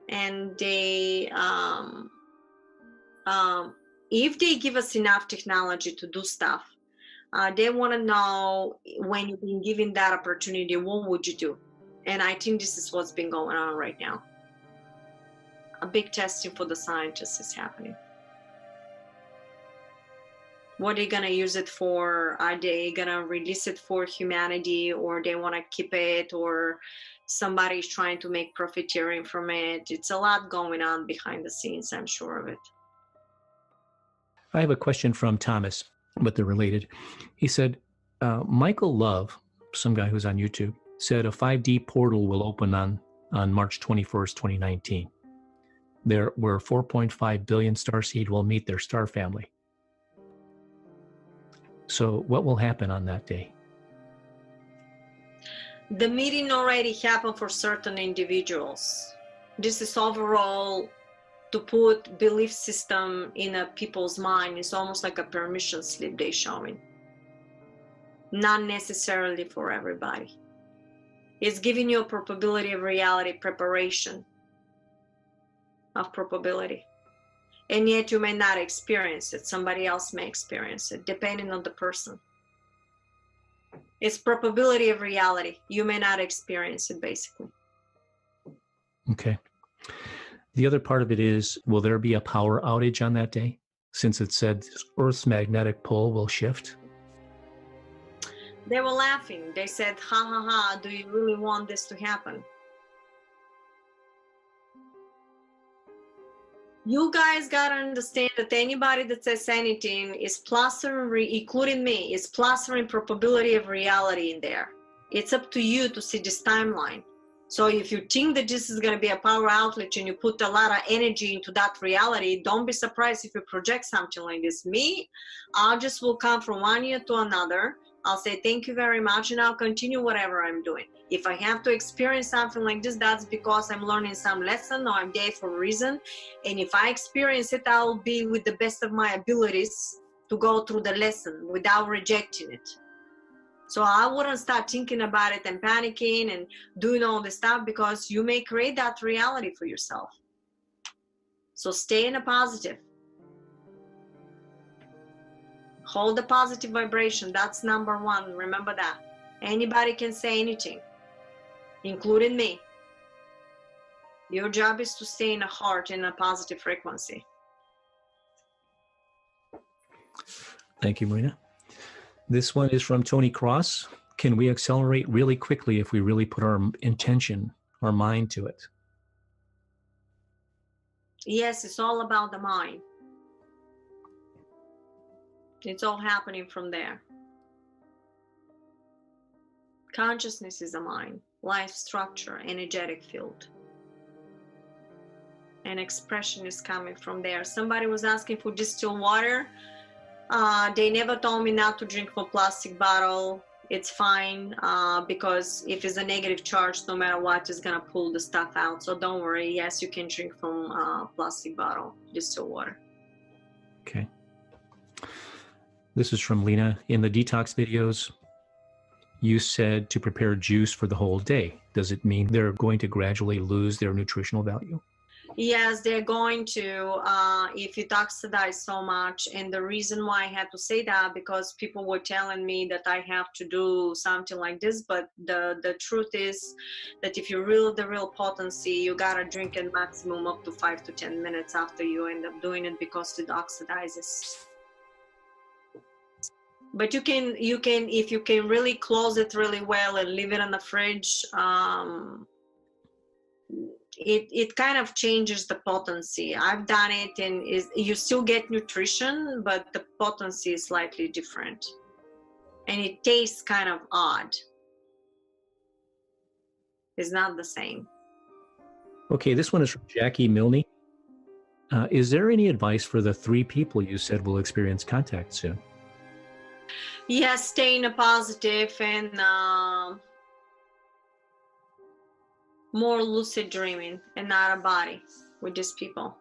and they if they give us enough technology to do stuff, they want to know, when you've been given that opportunity, what would you do? And I think this is what's been going on right now. A big testing for the scientists is happening. What are they gonna use it for? Are they gonna release it for humanity, or they want to keep it, or somebody's trying to make profiteering from it? It's a lot going on behind the scenes, I'm sure of it.
I have a question from Thomas, but they're related. He said, Michael Love, some guy who's on YouTube, said a 5D portal will open on March 21st, 2019. There where 4.5 billion starseed will meet their star family. So what will happen on that day?
The meeting already happened for certain individuals. This is overall to put belief system in a people's mind. It's almost like a permission slip they're showing. Not necessarily for everybody. It's giving you a probability of reality preparation of probability. And yet you may not experience it. Somebody else may experience it, depending on the person. It's probability of reality. You may not experience it, basically.
Okay. The other part of it is, will there be a power outage on that day? Since it said Earth's magnetic pole will shift?
They were laughing. They said, ha ha ha, do you really want this to happen? You guys gotta understand that anybody that says anything is plastering, including me, is plastering probability of reality in there. It's up to you to see this timeline. So if you think that this is gonna be a power outlet and you put a lot of energy into that reality, don't be surprised if you project something like this. Me, I just will come from one year to another. I'll say thank you very much, and I'll continue whatever I'm doing. If I have to experience something like this, that's because I'm learning some lesson, or I'm there for a reason. And if I experience it, I'll be with the best of my abilities to go through the lesson without rejecting it. So I wouldn't start thinking about it and panicking and doing all this stuff, because you may create that reality for yourself. So stay in a positive. Hold the positive vibration. That's number one. Remember that. Anybody can say anything, including me. Your job is to stay in a heart, in a positive frequency.
Thank you, Marina. This one is from Tony Cross. Can we accelerate really quickly if we really put our intention, our mind to it?
Yes, it's all about the mind. It's all happening from there. Consciousness is a mind, life structure, energetic field. And expression is coming from there. Somebody was asking for distilled water. They never told me not to drink from plastic bottle. It's fine, because if it's a negative charge, no matter what, it's gonna pull the stuff out. So don't worry. Yes, you can drink from plastic bottle, distilled water.
Okay. This is from Lena. In the detox videos, you said to prepare juice for the whole day. Does it mean they're going to gradually lose their nutritional value?
Yes, they're going to, if it oxidizes so much. And the reason why I had to say that, because people were telling me that I have to do something like this. But the truth is that if you reel the real potency, you gotta drink it maximum up to 5 to 10 minutes after you end up doing it, because it oxidizes. But you can, if you can really close it really well and leave it in the fridge, it kind of changes the potency. I've done it, and you still get nutrition, but the potency is slightly different. And it tastes kind of odd. It's not the same.
Okay, this one is from Jackie Milne. Is there any advice for the 3 people you said will experience contact soon?
Yes, stay in a positive and more lucid dreaming and not a body with these people.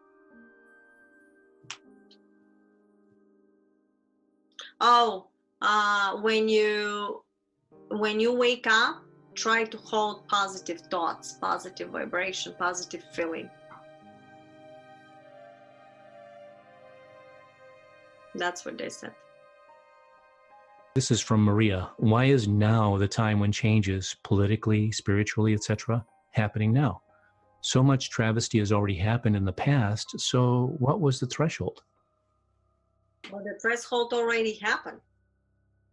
Oh, when you wake up, try to hold positive thoughts, positive vibration, positive feeling. That's what they said.
This is from Maria. Why is now the time when changes politically, spiritually, etc., happening now? So much travesty has already happened in the past, so what was the threshold?
Well, the threshold already happened.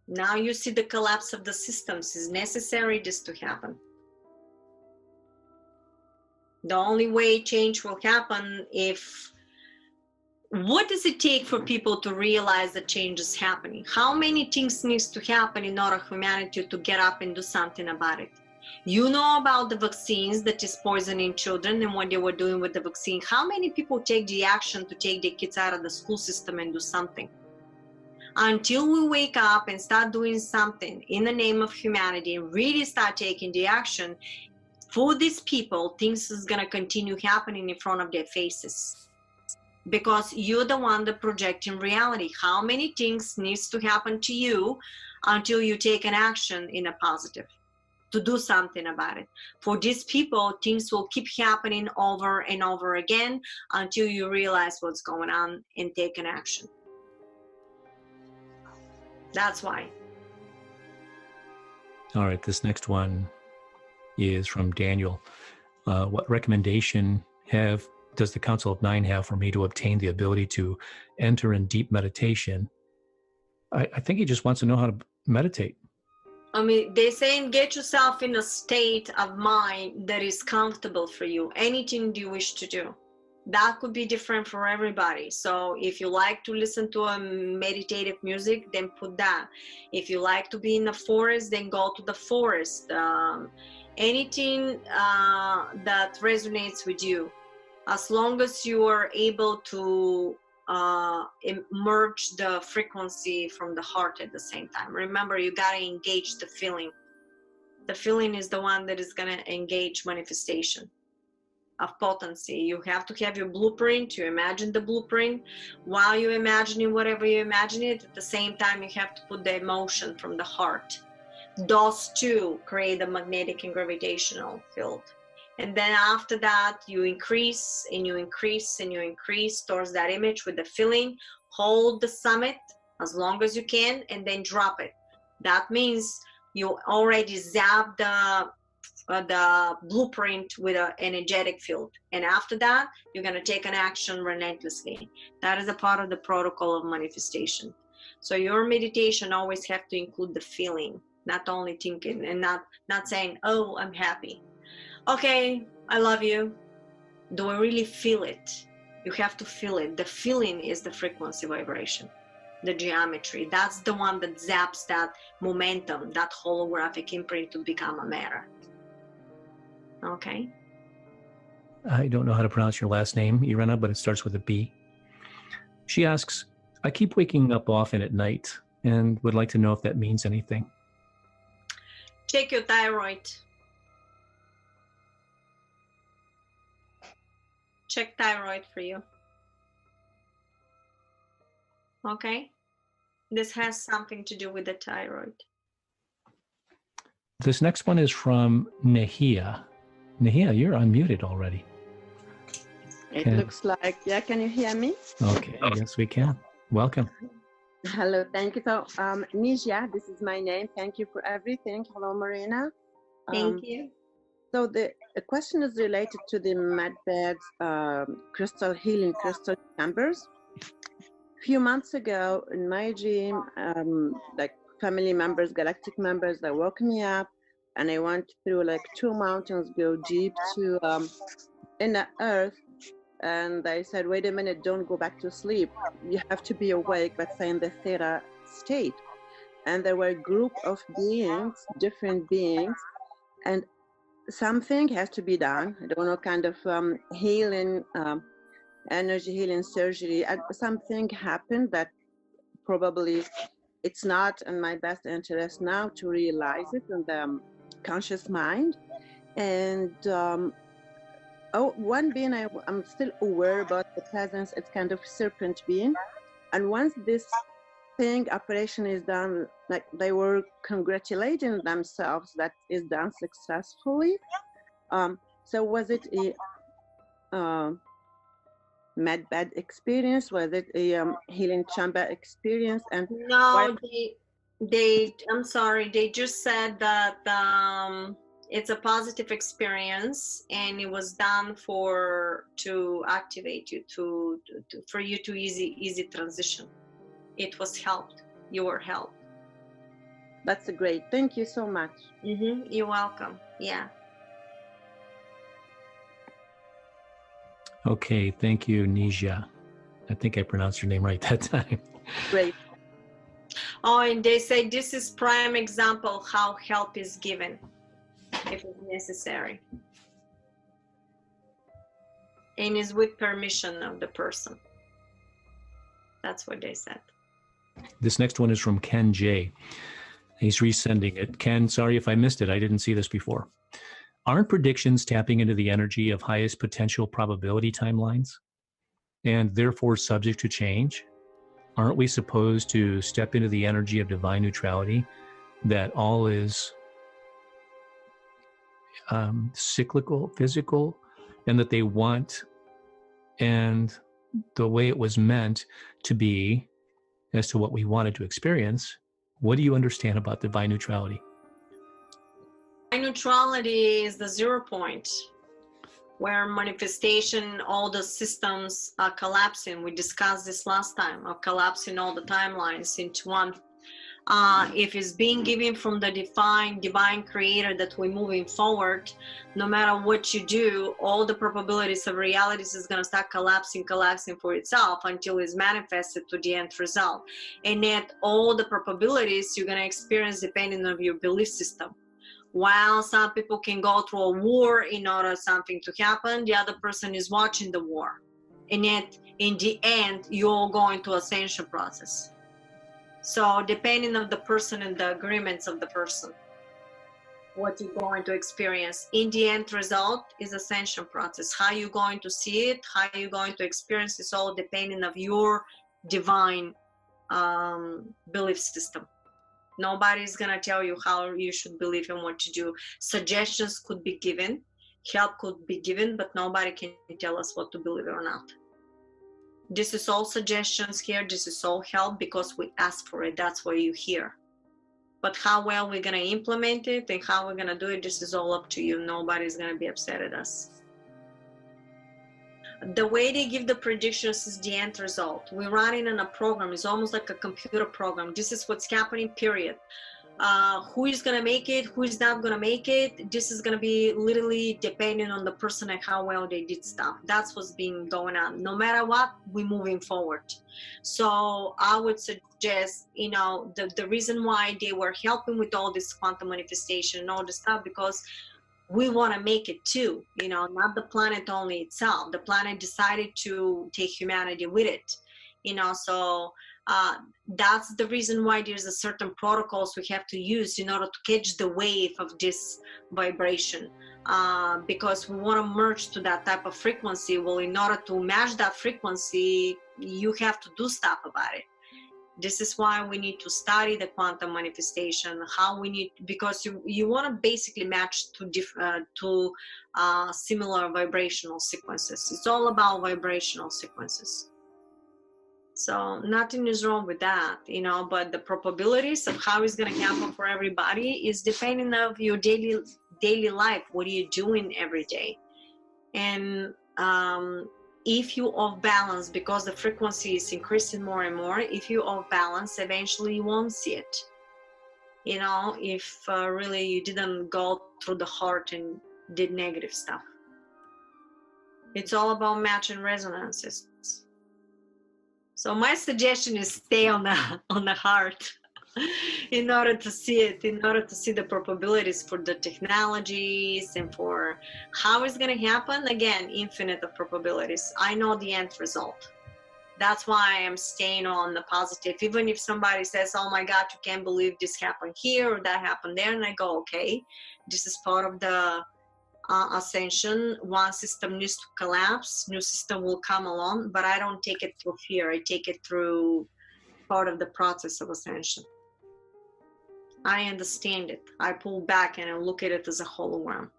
Now you see the collapse of the systems. Is necessary this to happen. The only way change will happen if... What does it take for people to realize that change is happening? How many things needs to happen in order for humanity to get up and do something about it? You know about the vaccines that is poisoning children and what they were doing with the vaccine. How many people take the action to take their kids out of the school system and do something? Until we wake up and start doing something in the name of humanity and really start taking the action, for these people, things is going to continue happening in front of their faces. Because you're the one that projecting reality. How many things needs to happen to you until you take an action in a positive to do something about it? For these people, things will keep happening over and over again until you realize what's going on and take an action. That's why.
All right, this next one is from Daniel. What recommendation does the Council of 9 have for me to obtain the ability to enter in deep meditation? I think he just wants to know how to meditate.
I mean, they're saying get yourself in a state of mind that is comfortable for you. Anything you wish to do. That could be different for everybody. So if you like to listen to a meditative music, then put that. If you like to be in the forest, then go to the forest. Anything that resonates with you. As long as you are able to merge the frequency from the heart at the same time. Remember, you got to engage the feeling. The feeling is the one that is going to engage manifestation of potency. You have to have your blueprint. You imagine the blueprint. While you're imagining whatever you imagine it, at the same time, you have to put the emotion from the heart. Those two create a magnetic and gravitational field. And then after that, you increase and you increase and you increase towards that image with the feeling. Hold the summit as long as you can and then drop it. That means you already zap the blueprint with an energetic field. And after that, you're going to take an action relentlessly. That is a part of the protocol of manifestation. So your meditation always have to include the feeling, not only thinking and not saying, oh, I'm happy. Okay, I love you. Do I really feel it? You have to feel it. The feeling is the frequency vibration, the geometry. That's the one that zaps that momentum, that holographic imprint to become a matter. Okay?
I don't know how to pronounce your last name, Irena, but it starts with a B. She asks, I keep waking up often at night and would like to know if that means anything.
Check your thyroid. Check thyroid for you. Okay? This has something to do with the thyroid.
This next one is from Nehia. Nehia, you're unmuted already.
It looks like, yeah, can you hear me?
Okay, yes, we can. Welcome.
Hello, thank you. So, Nijia, this is my name. Thank you for everything. Hello, Marina.
Thank you.
So the question is related to the MedBeds crystal healing crystal chambers. A few months ago in my dream, like family members, galactic members, they woke me up and I went through like 2 mountains, go deep to in the earth. And they said, wait a minute, don't go back to sleep. You have to be awake, but say in the theta state. And there were a group of beings, different beings, and something has to be done. I don't know, kind of healing energy healing surgery, something happened that probably it's not in my best interest now to realize it in the conscious mind. And one being I'm still aware about the presence, it's kind of serpent being. And once this operation is done, like they were congratulating themselves that is done successfully. So was it a MedBed experience? Was it a healing chamber experience? And
no, I'm sorry, they just said that it's a positive experience and it was done to activate you for you to easy transition. It was helped. You were helped.
That's great. Thank you so much.
You're welcome. Yeah.
Okay, thank you, Nija. I think I pronounced your name right that time.
Great.
Oh, and they say this is prime example how help is given if it's necessary. And is with permission of the person. That's what they said.
This next one is from Ken J. He's resending it. Ken, sorry if I missed it. I didn't see this before. Aren't predictions tapping into the energy of highest potential probability timelines and therefore subject to change? Aren't we supposed to step into the energy of divine neutrality, that all is cyclical, physical, and that they want and the way it was meant to be as to what we wanted to experience? What do you understand about divine neutrality?
Divine neutrality is the 0 point where manifestation, all the systems are collapsing. We discussed this last time, of collapsing all the timelines into one. If it's being given from the divine creator that we're moving forward, no matter what you do, all the probabilities of realities is going to start collapsing for itself until it's manifested to the end result. And yet all the probabilities you're going to experience depending on your belief system. While some people can go through a war in order something to happen, the other person is watching the war. And yet in the end, you're going to ascension process. So depending on the person and the agreements of the person, what you're going to experience. In the end result is ascension process. How you're going to see it, how you're going to experience it's all depending on your divine belief system. Nobody's going to tell you how you should believe and what to do. Suggestions could be given, help could be given, but nobody can tell us what to believe or not. This is all suggestions here. This is all help because we ask for it. That's why you're here. But how well we're going to implement it and how we're going to do it, this is all up to you. Nobody's going to be upset at us. The way they give the predictions is the end result. We're running in a program. It's almost like a computer program. This is what's happening, period. Who is going to make it, who is not going to make it, this is going to be literally depending on the person and how well they did stuff. That's what's been going on. No matter what, we're moving forward. So I would suggest, the reason why they were helping with all this quantum manifestation and all this stuff, because we want to make it too, not the planet only itself. The planet decided to take humanity with it, so that's the reason why there's a certain protocols we have to use in order to catch the wave of this vibration, because we want to merge to that type of frequency. Well, in order to match that frequency, you have to do stuff about it. This is why we need to study the quantum manifestation, because you want to basically match to similar vibrational sequences. It's all about vibrational sequences. So nothing is wrong with that, but the probabilities of how it's going to happen for everybody is depending on your daily life. What are you doing every day? And if you off balance, because the frequency is increasing more and more, if you off balance, eventually you won't see it. If really you didn't go through the heart and did negative stuff. It's all about matching resonances. So my suggestion is stay on the heart. in order to see it, in order to see the probabilities for the technologies and for how it's going to happen. Again, infinite of probabilities. I know the end result. That's why I'm staying on the positive. Even if somebody says, oh my God, you can't believe this happened here or that happened there. And I go, okay, this is part of the ascension. One system needs to collapse, new system will come along, but I don't take it through fear. I take it through part of the process of ascension. I understand it. I pull back and I look at it as a hologram.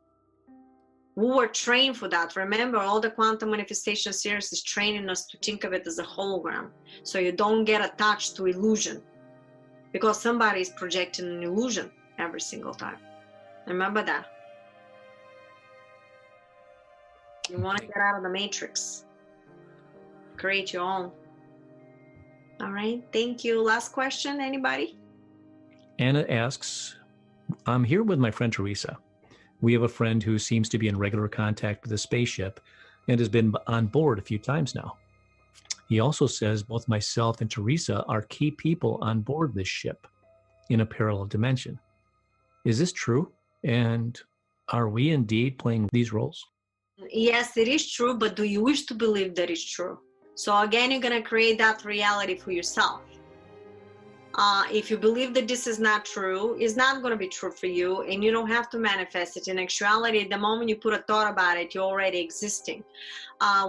We were trained for that. Remember, all the quantum manifestation series is training us to think of it as a hologram. So you don't get attached to illusion, because somebody is projecting an illusion every single time. Remember that. You want to get out of the matrix. Create your own. All right. Thank you. Last question, anybody?
Anna asks, I'm here with my friend Teresa. We have a friend who seems to be in regular contact with a spaceship and has been on board a few times now. He also says both myself and Teresa are key people on board this ship in a parallel dimension. Is this true? And are we indeed playing these roles?
Yes, it is true, but do you wish to believe that it's true? So again, you're going to create that reality for yourself. If you believe that this is not true, it's not going to be true for you, and you don't have to manifest it. In actuality, the moment you put a thought about it, you're already existing.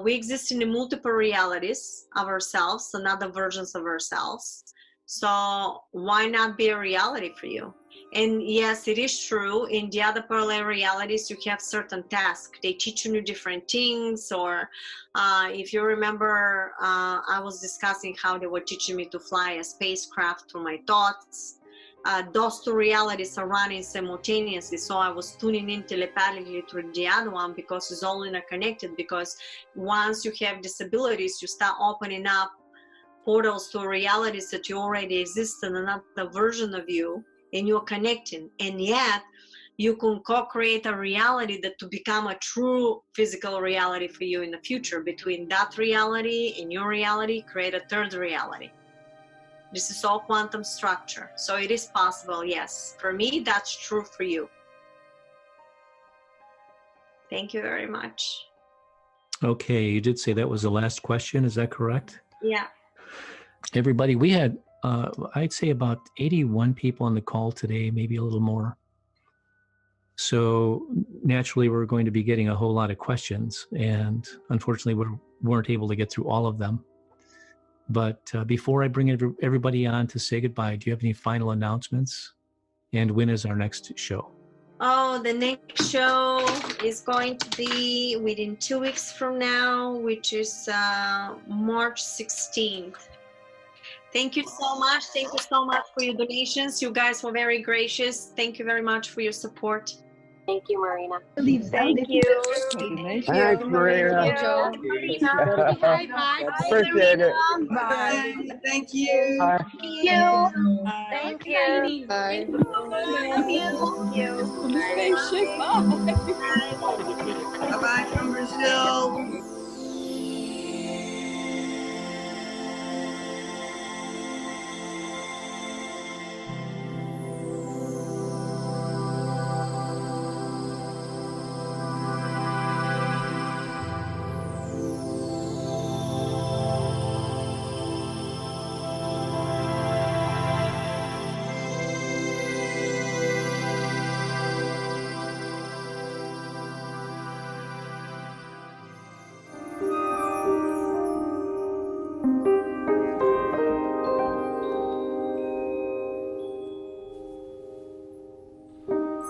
We exist in the multiple realities of ourselves, and other versions of ourselves. So why not be a reality for you? And yes, it is true. In the other parallel realities, you have certain tasks. They teach you different things. Or if you remember, I was discussing how they were teaching me to fly a spacecraft through my thoughts. Those two realities are running simultaneously. So I was tuning in telepathically through the other one, because it's all interconnected. Because once you have disabilities, you start opening up portals to realities that you already exist in another version of you, and you're connecting. And yet you can co-create a reality that to become a true physical reality for you in the future. Between that reality and your reality, create a third reality. This is all quantum structure. So it is possible, yes. For me, that's true for you. Thank you very much.
Okay, you did say that was the last question. Is that correct?
Yeah.
Everybody, we had, I'd say about 81 people on the call today, maybe a little more. So naturally, we're going to be getting a whole lot of questions, and unfortunately, we weren't able to get through all of them. But before I bring everybody on to say goodbye, do you have any final announcements? And when is our next show?
Oh, the next show is going to be within 2 weeks from now, which is March 16th. Thank you so much. Thank you so much for your donations. You guys were very gracious. Thank you very much for your support.
Thank you, Marina.
Thank you.
Thanks, Marina. Appreciate it.
Bye. Thank you.
Bye.
Thank you.
Thank you.
Bye.
Thank you.
Spaceship. Bye.
Bye-bye from Brazil.